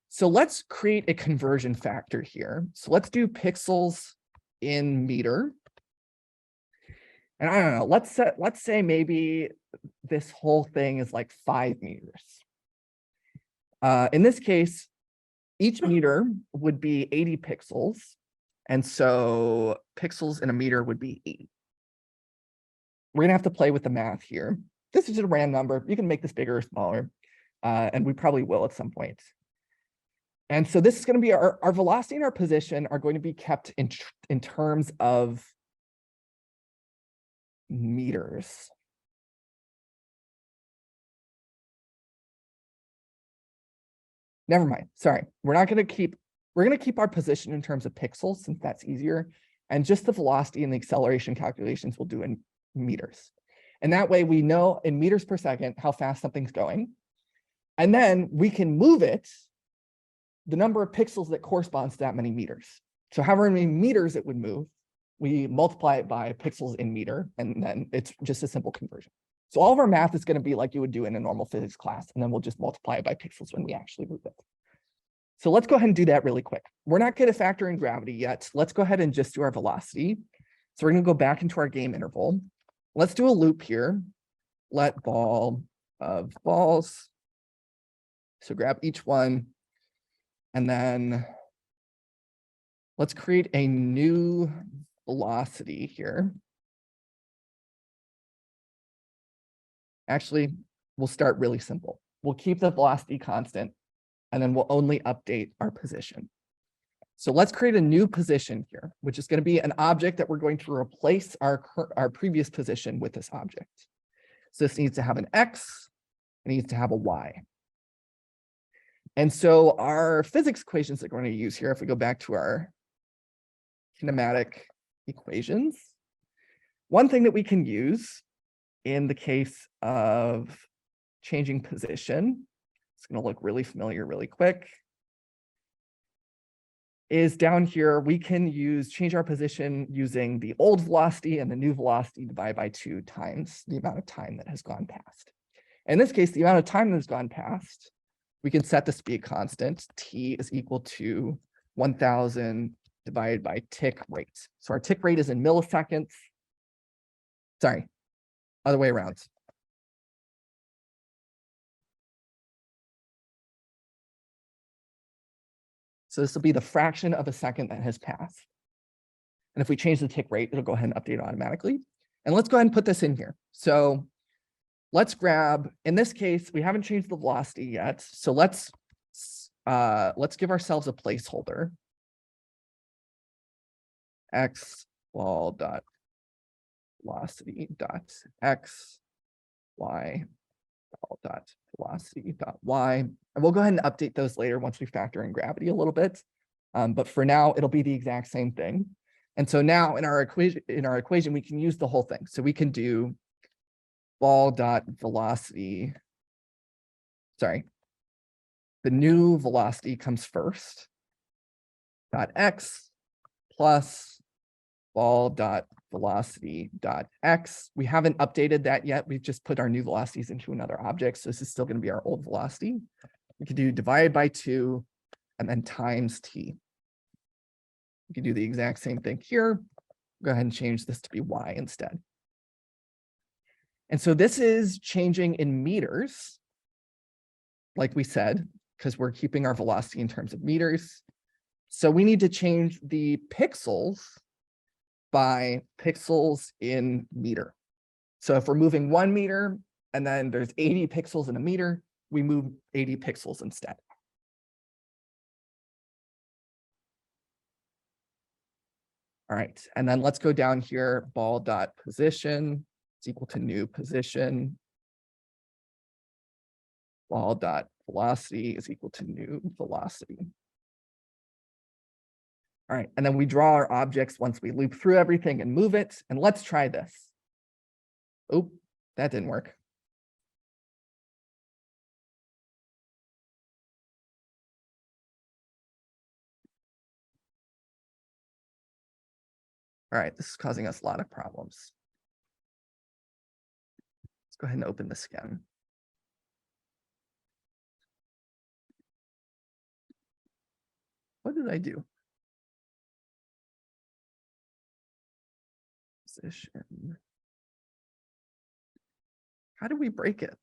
So let's create a conversion factor here. So let's do pixels in meter. And I don't know, let's say maybe this whole thing is like 5 meters. In this case, each meter would be 80 pixels. And so pixels in a meter would be 80. We're gonna have to play with the math here. This is just a random number. You can make this bigger or smaller, and we probably will at some point. And so this is gonna be our velocity and our position are going to be kept in terms of meters. Never mind, sorry. We're gonna keep our position in terms of pixels since that's easier. And just the velocity and the acceleration calculations we'll do in meters. And that way we know in meters per second how fast something's going. And then we can move it, the number of pixels that corresponds to that many meters. So however many meters it would move, we multiply it by pixels in meter, and then it's just a simple conversion. So all of our math is going to be like you would do in a normal physics class, and then we'll just multiply it by pixels when we actually move it. So let's go ahead and do that really quick. We're not going to factor in gravity yet. Let's go ahead and just do our velocity. So we're going to go back into our game interval. Let's do a loop here. Let ball of balls. So grab each one, and then let's create a new velocity here. Actually, we'll start really simple. We'll keep the velocity constant, and then we'll only update our position. So let's create a new position here, which is going to be an object that we're going to replace our previous position with this object. So this needs to have an X, it needs to have a Y. And so our physics equations that we're going to use here, if we go back to our kinematic equations, one thing that we can use in the case of changing position, it's going to look really familiar really quick, is down here, we can change our position using the old velocity and the new velocity divided by 2 times the amount of time that has gone past. In this case, the amount of time that has gone past, we can set this to be a constant. T is equal to 1000 divided by tick rate. So our tick rate is in milliseconds. Sorry, other way around. So this will be the fraction of a second that has passed. And if we change the tick rate, it'll go ahead and update automatically. And let's go ahead and put this in here. So let's grab, in this case, we haven't changed the velocity yet. So let's give ourselves a placeholder. X ball dot velocity dot X, Y ball dot velocity dot Y. And we'll go ahead and update those later once we factor in gravity a little bit. But for now, it'll be the exact same thing. And so now in our equation, we can use the whole thing. So we can do ball dot velocity. Sorry, the new velocity comes first. Dot X plus ball dot velocity dot X. We haven't updated that yet. We've just put our new velocities into another object. So this is still going to be our old velocity. We could do divided by 2 and then times T. We can do the exact same thing here. Go ahead and change this to be Y instead. And so this is changing in meters, like we said, because we're keeping our velocity in terms of meters. So we need to change the pixels by pixels in meter. So if we're moving 1 meter and then there's 80 pixels in a meter, we move 80 pixels instead. All right, and then let's go down here, ball dot position is equal to new position. ball dot velocity is equal to new velocity. All right, and then we draw our objects once we loop through everything and move it. And let's try this. Oh, that didn't work. All right, this is causing us a lot of problems. Let's go ahead and open this again. What did I do? Position. How do we break it?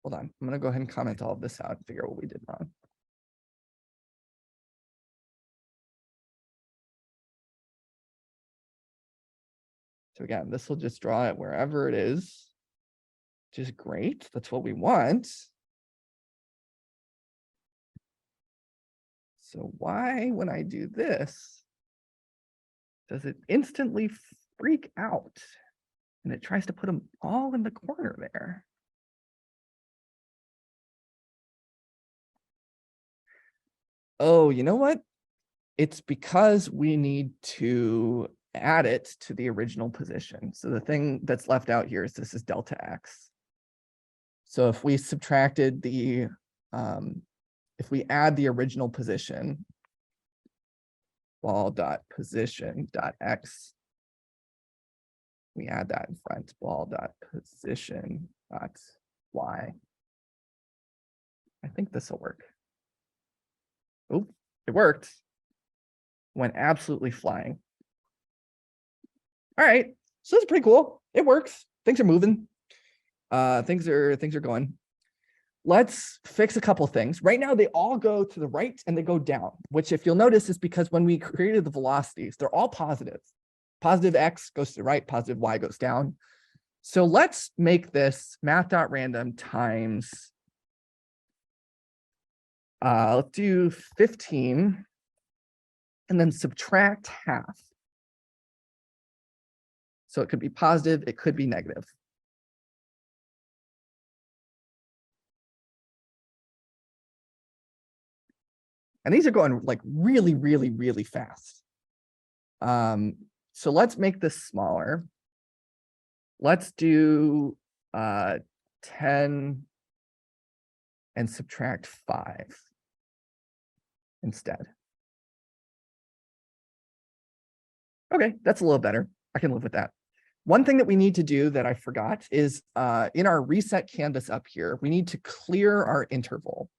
Hold on, I'm gonna go ahead and comment all of this out and figure out what we did wrong. So again, this will just draw it wherever it is, which is great. That's what we want. So why, when I do this, does it instantly freak out? And it tries to put them all in the corner there. Oh, you know what? It's because we need to add it to the original position. So the thing that's left out here is this is delta x. So if we subtracted the, if we add the original position, ball dot position dot x, we add that in front, ball dot position dot y. I think this will work. Oh, it worked. Went absolutely flying. All right, so it's pretty cool. It works. Things are moving. Things are going. Let's fix a couple things. Right now, they all go to the right and they go down, which if you'll notice is because when we created the velocities, they're all positive. Positive x goes to the right, positive y goes down. So let's make this math.random times, let's do 15 and then subtract half. So it could be positive, it could be negative. And these are going like really, really, really fast. So let's make this smaller. Let's do 10 and subtract 5 instead. Okay, that's a little better. I can live with that. One thing that we need to do that I forgot is in our reset canvas up here, we need to clear our interval.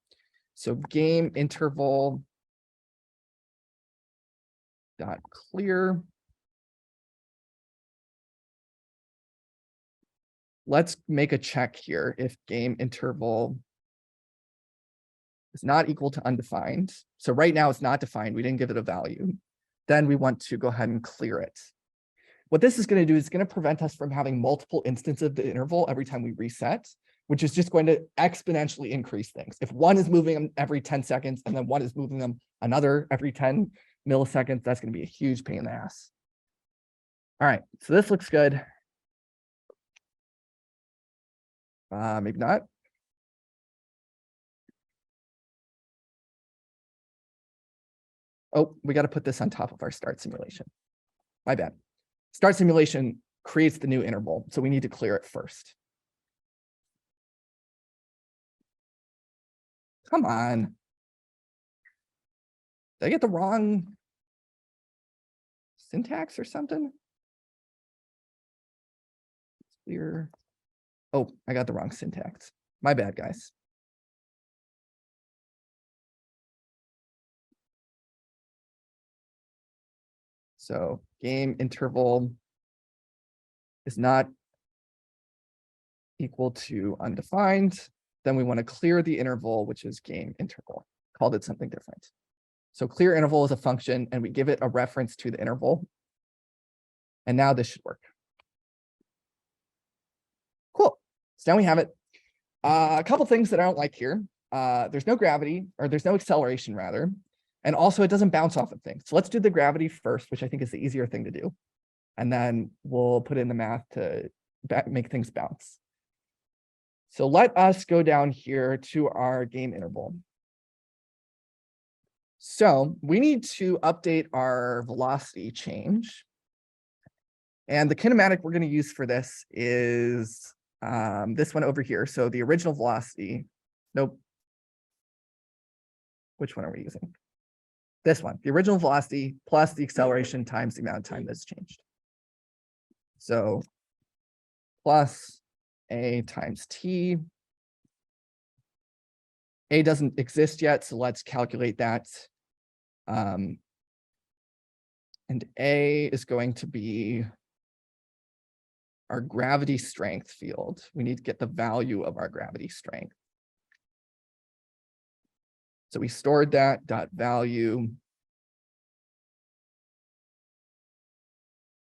So game interval dot clear. Let's make a check here if game interval is not equal to undefined. So right now it's not defined. We didn't give it a value. Then we want to go ahead and clear it. What this is going to do is going to prevent us from having multiple instances of the interval every time we reset, which is just going to exponentially increase things. If one is moving them every 10 seconds and then one is moving them another every 10 milliseconds, that's going to be a huge pain in the ass. All right, so this looks good. Maybe not. Oh, we got to put this on top of our start simulation. My bad. Start simulation creates the new interval, so we need to clear it first. Come on. Did I get the wrong syntax or something? Clear. Oh, I got the wrong syntax. My bad, guys. So game interval is not equal to undefined. Then we want to clear the interval, which is game interval. Called it something different. So clear interval is a function, and we give it a reference to the interval. And now this should work. Cool. So now we have it. A couple things that I don't like here. There's no gravity, or there's no acceleration rather. And also it doesn't bounce off of things. So let's do the gravity first, which I think is the easier thing to do. and then we'll put in the math to make things bounce. So let us go down here to our game interval. So we need to update our velocity change. And the kinematic we're going to use for this is this one over here. So the original velocity, nope. Which one are we using? This one, the original velocity plus the acceleration times the amount of time that's changed. So plus a times t. A doesn't exist yet, so let's calculate that. And A is going to be our gravity strength field. We need to get the value of our gravity strength. So we stored that dot value.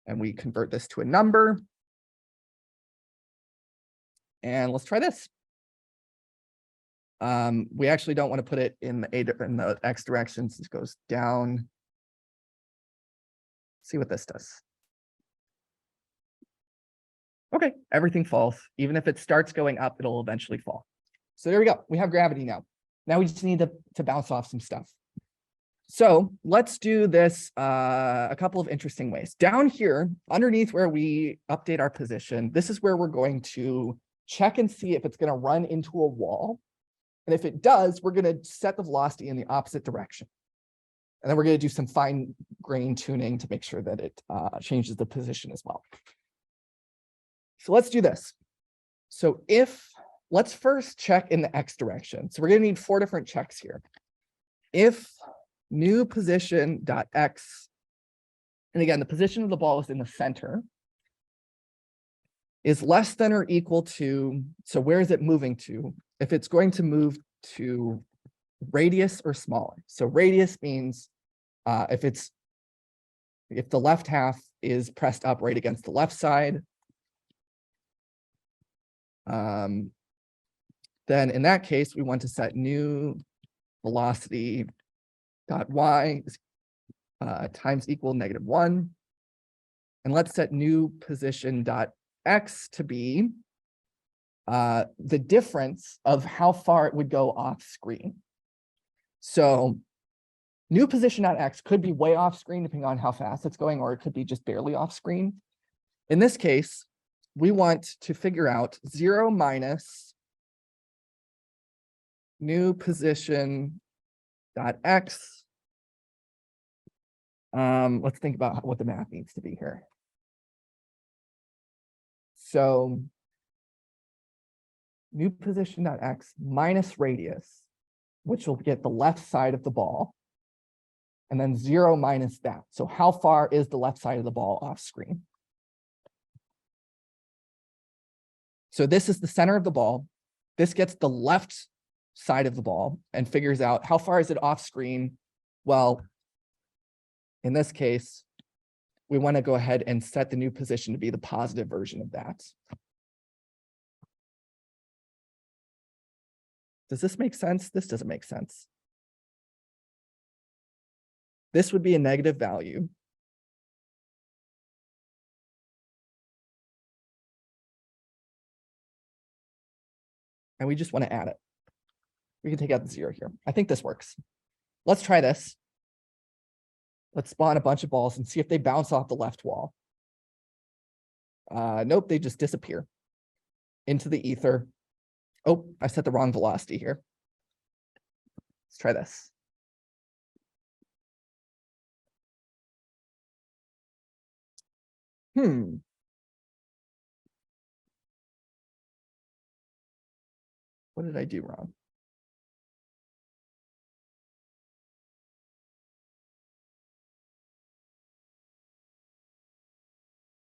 And we convert this to a number. And let's try this. We actually don't want to put it in the x direction since it goes down. See what this does. Okay, everything falls. Even if it starts going up, it'll eventually fall. So there we go. We have gravity now. Now we just need to bounce off some stuff. So let's do this a couple of interesting ways. Down here, underneath where we update our position, this is where we're going to check and see if it's going to run into a wall. And if it does, we're going to set the velocity in the opposite direction. And then we're going to do some fine grain tuning to make sure that it changes the position as well. So let's do this. So let's first check in the x direction. So we're going to need 4 different checks here. If new position dot x, and again, the position of the ball is in the center, is less than or equal to, so where is it moving to? If it's going to move to radius or smaller. So radius means if the left half is pressed up right against the left side, then in that case, we want to set new velocity dot y times equal -1. And let's set new position dot x to be the difference of how far it would go off screen. So new position dot x could be way off screen depending on how fast it's going, or it could be just barely off screen. In this case, we want to figure out 0 minus new position dot x. Let's think about what the math needs to be here. So new position dot x minus radius, which will get the left side of the ball, and then 0 minus that. So how far is the left side of the ball off screen? So this is the center of the ball. This gets the left side of the ball and figures out how far is it off screen. Well, in this case, we want to go ahead and set the new position to be the positive version of that. Does this make sense? This doesn't make sense. This would be a negative value. And we just want to add it. We can take out the 0 here. I think this works. Let's try this. Let's spawn a bunch of balls and see if they bounce off the left wall. Nope, they just disappear into the ether. Oh, I set the wrong velocity here. Let's try this. What did I do wrong?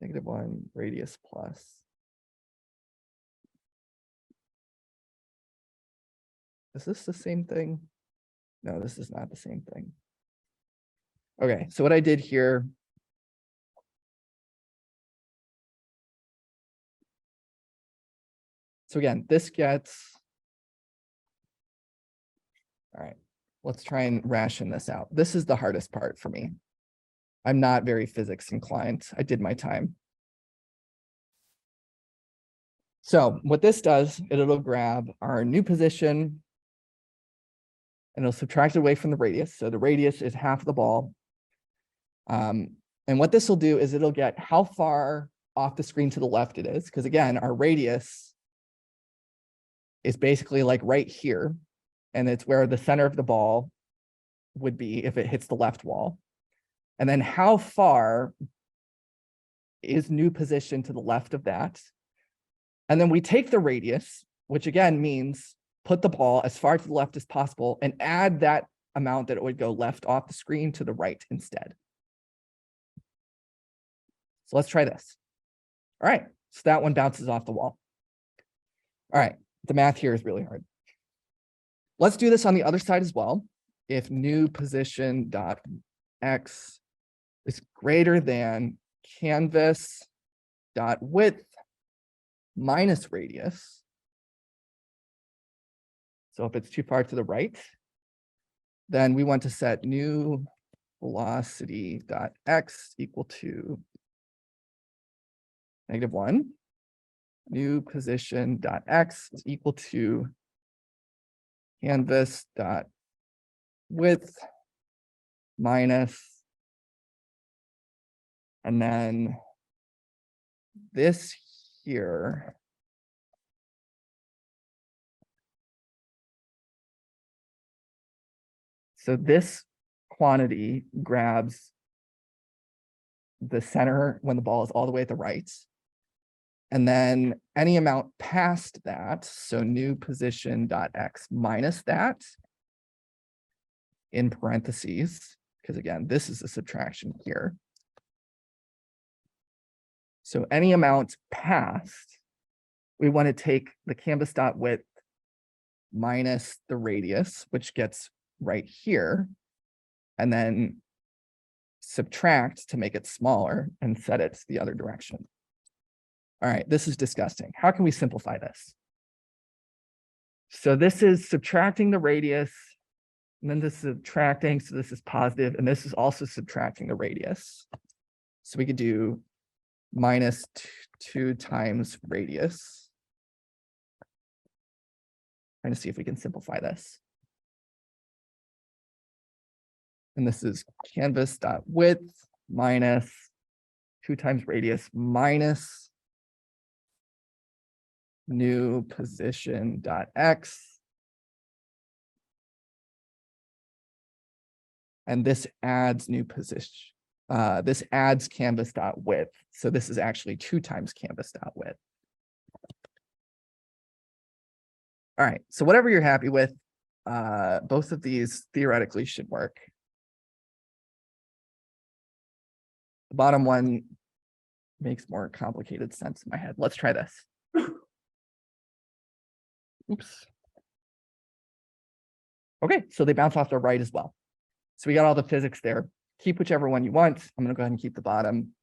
-1 radius plus. Is this the same thing? No, this is not the same thing. Okay, so what I did here. So again, this gets. All right, let's try and ration this out. This is the hardest part for me. I'm not very physics inclined. I did my time. So what this does, it'll grab our new position and it'll subtract it away from the radius. So the radius is half the ball. And what this will do is it'll get how far off the screen to the left it is. Because again, our radius is basically like right here. And it's where the center of the ball would be if it hits the left wall. And then how far is new position to the left of that? And then we take the radius, which again means put the ball as far to the left as possible and add that amount that it would go left off the screen to the right instead. So let's try this. All right, so that one bounces off the wall. All right, the math here is really hard. Let's do this on the other side as well. If new position dot x is greater than canvas dot width minus radius. So if it's too far to the right, then we want to set new velocity dot x equal to -1. New position dot x is equal to canvas dot width minus, and then this here so this quantity grabs the center when the ball is all the way at the right. And then any amount past that, so new position dot x minus that in parentheses, because again, this is a subtraction here. So any amount past, we want to take the canvas dot width minus the radius, which gets right here, and then subtract to make it smaller and set it the other direction. All right, this is disgusting. How can we simplify this? So this is subtracting the radius, and then this is subtracting, so this is positive, and this is also subtracting the radius. So we could do minus 2 times radius. Trying to see if we can simplify this. And this is canvas dot width minus 2 times radius minus new position dot x. And this adds new position. This adds canvas dot width. So this is actually 2 times canvas dot width. All right, so whatever you're happy with, both of these theoretically should work. The bottom one makes more complicated sense in my head. Let's try this. Oops. Okay, so they bounce off the right as well. So we got all the physics there. Keep whichever one you want. I'm going to go ahead and keep the bottom.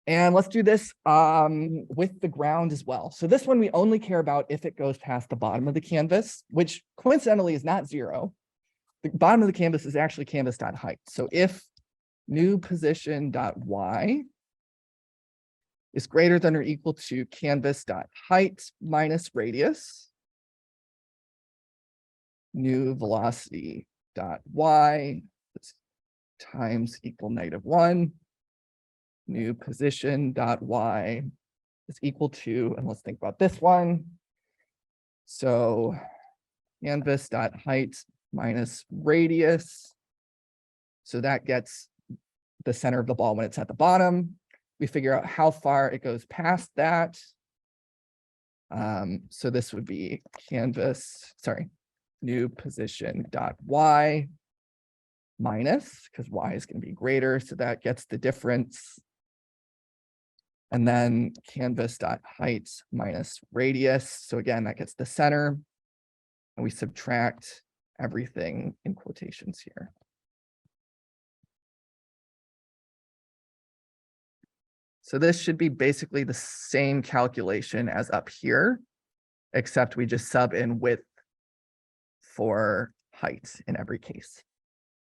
And let's do this with the ground as well. So this one we only care about if it goes past the bottom of the canvas, which coincidentally is not 0. The bottom of the canvas is actually canvas dot height. So if new position dot y is greater than or equal to canvas dot height minus radius, new velocity dot y times equal -1, new position dot y is equal to, and let's think about this one. So canvas dot height minus radius. So that gets the center of the ball when it's at the bottom. We figure out how far it goes past that. So this would be new position dot y minus, because y is going to be greater, so that gets the difference. And then canvas dot height minus radius. So again, that gets the center. And we subtract everything in quotations here. So this should be basically the same calculation as up here, except we just sub in width for height in every case.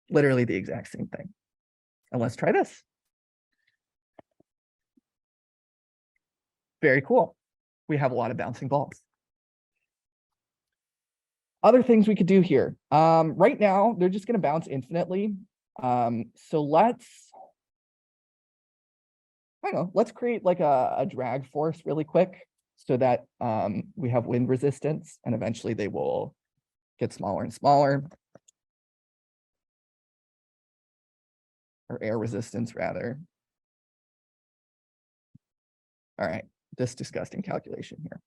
Literally the exact same thing. And let's try this. Very cool. We have a lot of bouncing balls. Other things we could do here. Right now, they're just going to bounce infinitely. So let's create like a drag force really quick so that we have wind resistance, and eventually they will get smaller and smaller. Or air resistance, rather. All right, this disgusting calculation here.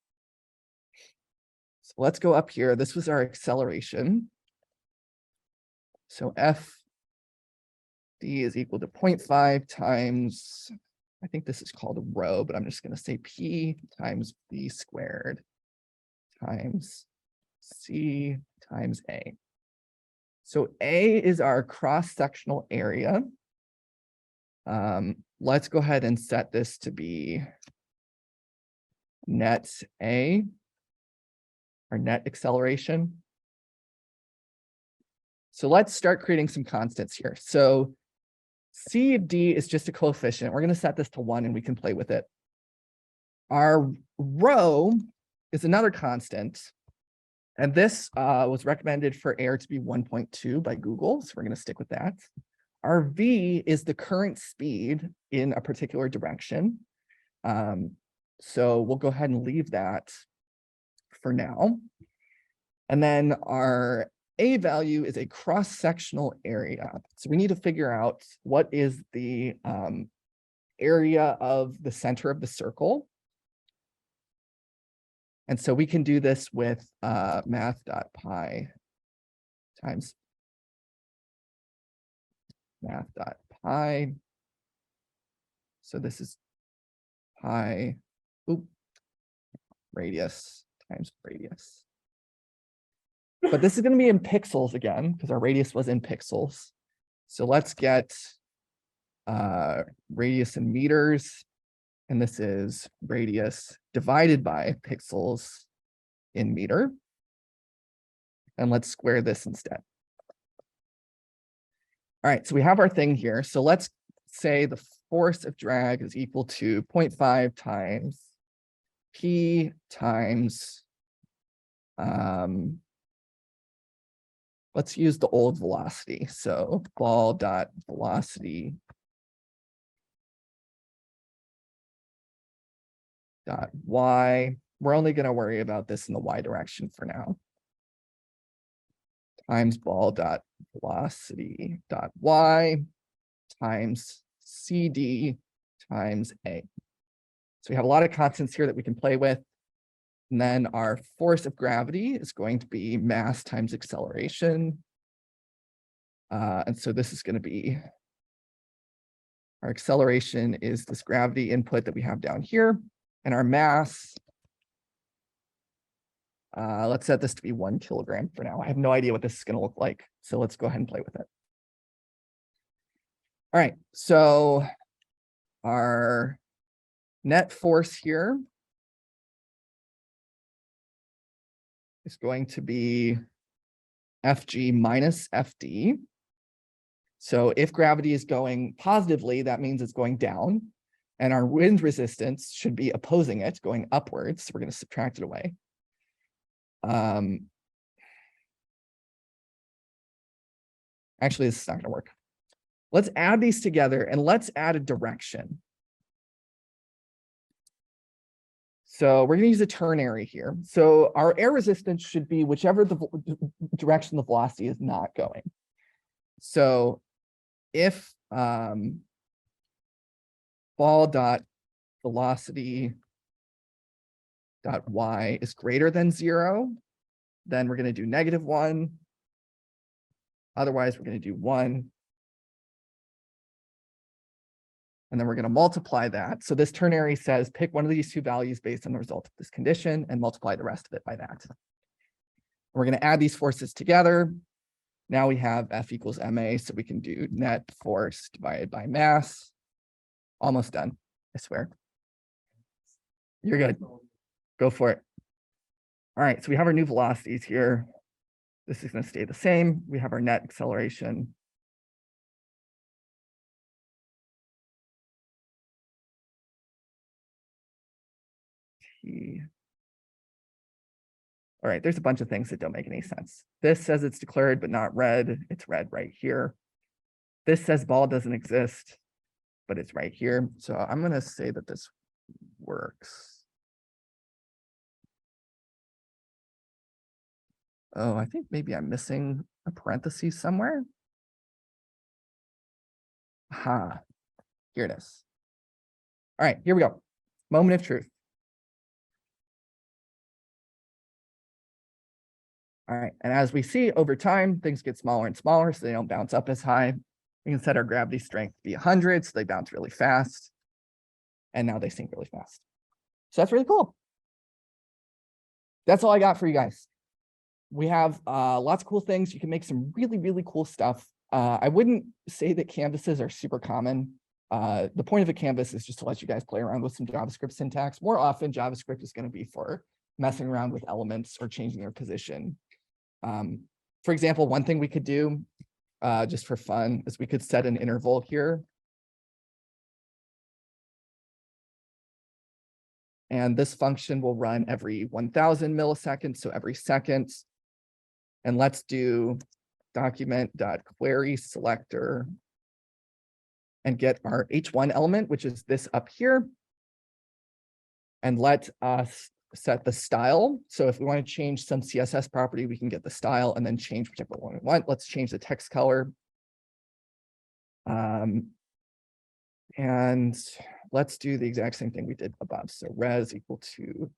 So let's go up here. This was our acceleration. So F D is equal to 0.5 times, I think this is called rho, but I'm just going to say P times V squared times C times A. So A is our cross-sectional area. Let's go ahead and set this to be net A, our net acceleration. So let's start creating some constants here. So C of D is just a coefficient. We're going to set this to 1 and we can play with it. Our rho is another constant. And this was recommended for air to be 1.2 by Google. So we're going to stick with that. Our V is the current speed in a particular direction. So we'll go ahead and leave that for now. And then our A value is a cross-sectional area. So we need to figure out what is the area of the center of the circle. And so we can do this with math.pi times math.pi. So this is pi radius times radius. But this is going to be in pixels again, because our radius was in pixels. So let's get radius in meters. And this is radius divided by pixels in meter. And let's square this instead. All right, so we have our thing here. So let's say the force of drag is equal to 0.5 times P times, let's use the old velocity. So ball dot velocity dot y. We're only going to worry about this in the y direction for now. Times ball dot velocity dot y times CD times A. So we have a lot of constants here that we can play with. And then our force of gravity is going to be mass times acceleration. And so this is going to be, our acceleration is this gravity input that we have down here. And our mass, let's set this to be 1 kilogram for now. I have no idea what this is going to look like. So let's go ahead and play with it. All right, so our net force here is going to be Fg minus Fd. So if gravity is going positively, that means it's going down. And our wind resistance should be opposing it, going upwards. So we're going to subtract it away. Actually, this is not going to work. Let's add these together and let's add a direction. So we're going to use a ternary here. So our air resistance should be whichever the direction the velocity is not going. So if ball dot velocity dot y is greater than 0, then we're going to do -1. Otherwise, we're going to do 1. And then we're going to multiply that. So this ternary says pick one of these two values based on the result of this condition and multiply the rest of it by that. We're going to add these forces together. Now we have F equals ma, so we can do net force divided by mass. Almost done, I swear. You're good. Go for it. All right, so we have our new velocities here. This is going to stay the same. We have our net acceleration. P. All right, there's a bunch of things that don't make any sense. This says it's declared, but not red. It's red right here. This says ball doesn't exist, but it's right here. So I'm going to say that this works. Oh, I think maybe I'm missing a parenthesis somewhere. Aha, here it is. All right, here we go. Moment of truth. All right, and as we see over time, things get smaller and smaller, so they don't bounce up as high. We can set our gravity strength to be 100, so they bounce really fast. And now they sink really fast. So that's really cool. That's all I got for you guys. We have lots of cool things. You can make some really, really cool stuff. I wouldn't say that canvases are super common. The point of a canvas is just to let you guys play around with some JavaScript syntax. More often, JavaScript is going to be for messing around with elements or changing their position. For example, one thing we could do just for fun is we could set an interval here. And this function will run every 1000 milliseconds, so every second. And let's do document.query selector and get our H1 element, which is this up here. And let us set the style. So if we want to change some CSS property, we can get the style and then change whichever one we want. Let's change the text color. And let's do the exact same thing we did above. So res equal to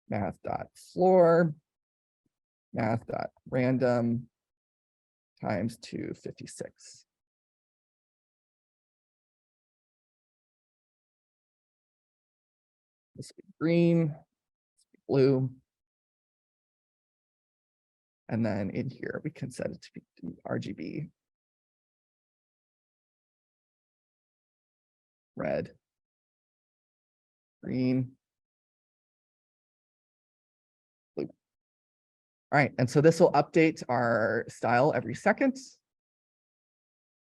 math.floor, math.random times 256. This will be green, this will be blue. And then in here, we can set it to be RGB. Red, green, blue. All right, and so this will update our style every second,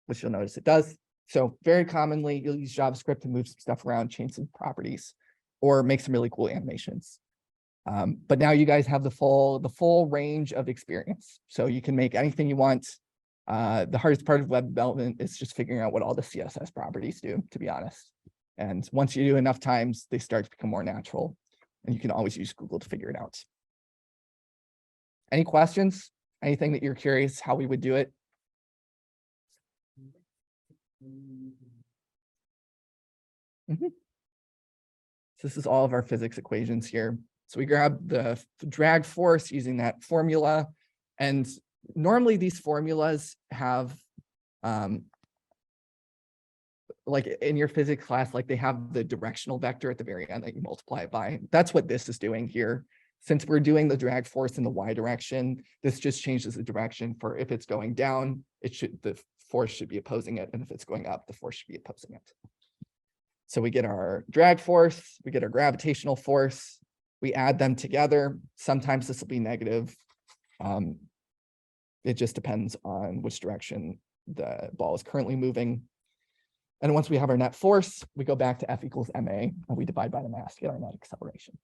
which you'll notice it does. So very commonly, you'll use JavaScript to move some stuff around, change some properties, or make some really cool animations. But now you guys have the full range of experience. So you can make anything you want. The hardest part of web development is just figuring out what all the CSS properties do, to be honest. And once you do enough times, they start to become more natural. And you can always use Google to figure it out. Any questions? Anything that you're curious how we would do it? So this is all of our physics equations here. So we grab the drag force using that formula. And normally these formulas have, like in your physics class, like they have the directional vector at the very end that you multiply it by. That's what this is doing here. Since we're doing the drag force in the y direction, this just changes the direction for if it's going down, the force should be opposing it. And if it's going up, the force should be opposing it. So we get our drag force, we get our gravitational force, we add them together. Sometimes this will be negative. It just depends on which direction the ball is currently moving. And once we have our net force, we go back to F equals ma, and we divide by the mass to get our net acceleration.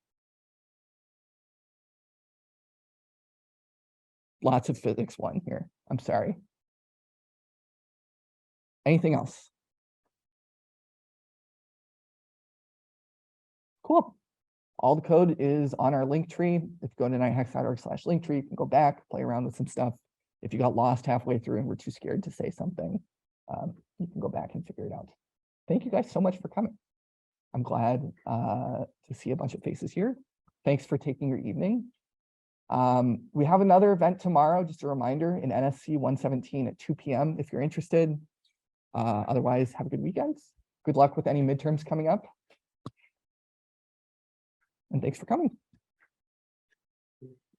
Lots of physics one here. I'm sorry. Anything else? Cool. All the code is on our link tree. If you go to nighthacks.org/linktree, you can go back, play around with some stuff. If you got lost halfway through and were too scared to say something, you can go back and figure it out. Thank you guys so much for coming. I'm glad to see a bunch of faces here. Thanks for taking your evening. We have another event tomorrow, just a reminder, in NSC 117 at 2 p.m. if you're interested. Otherwise, have a good weekend. Good luck with any midterms coming up. And thanks for coming.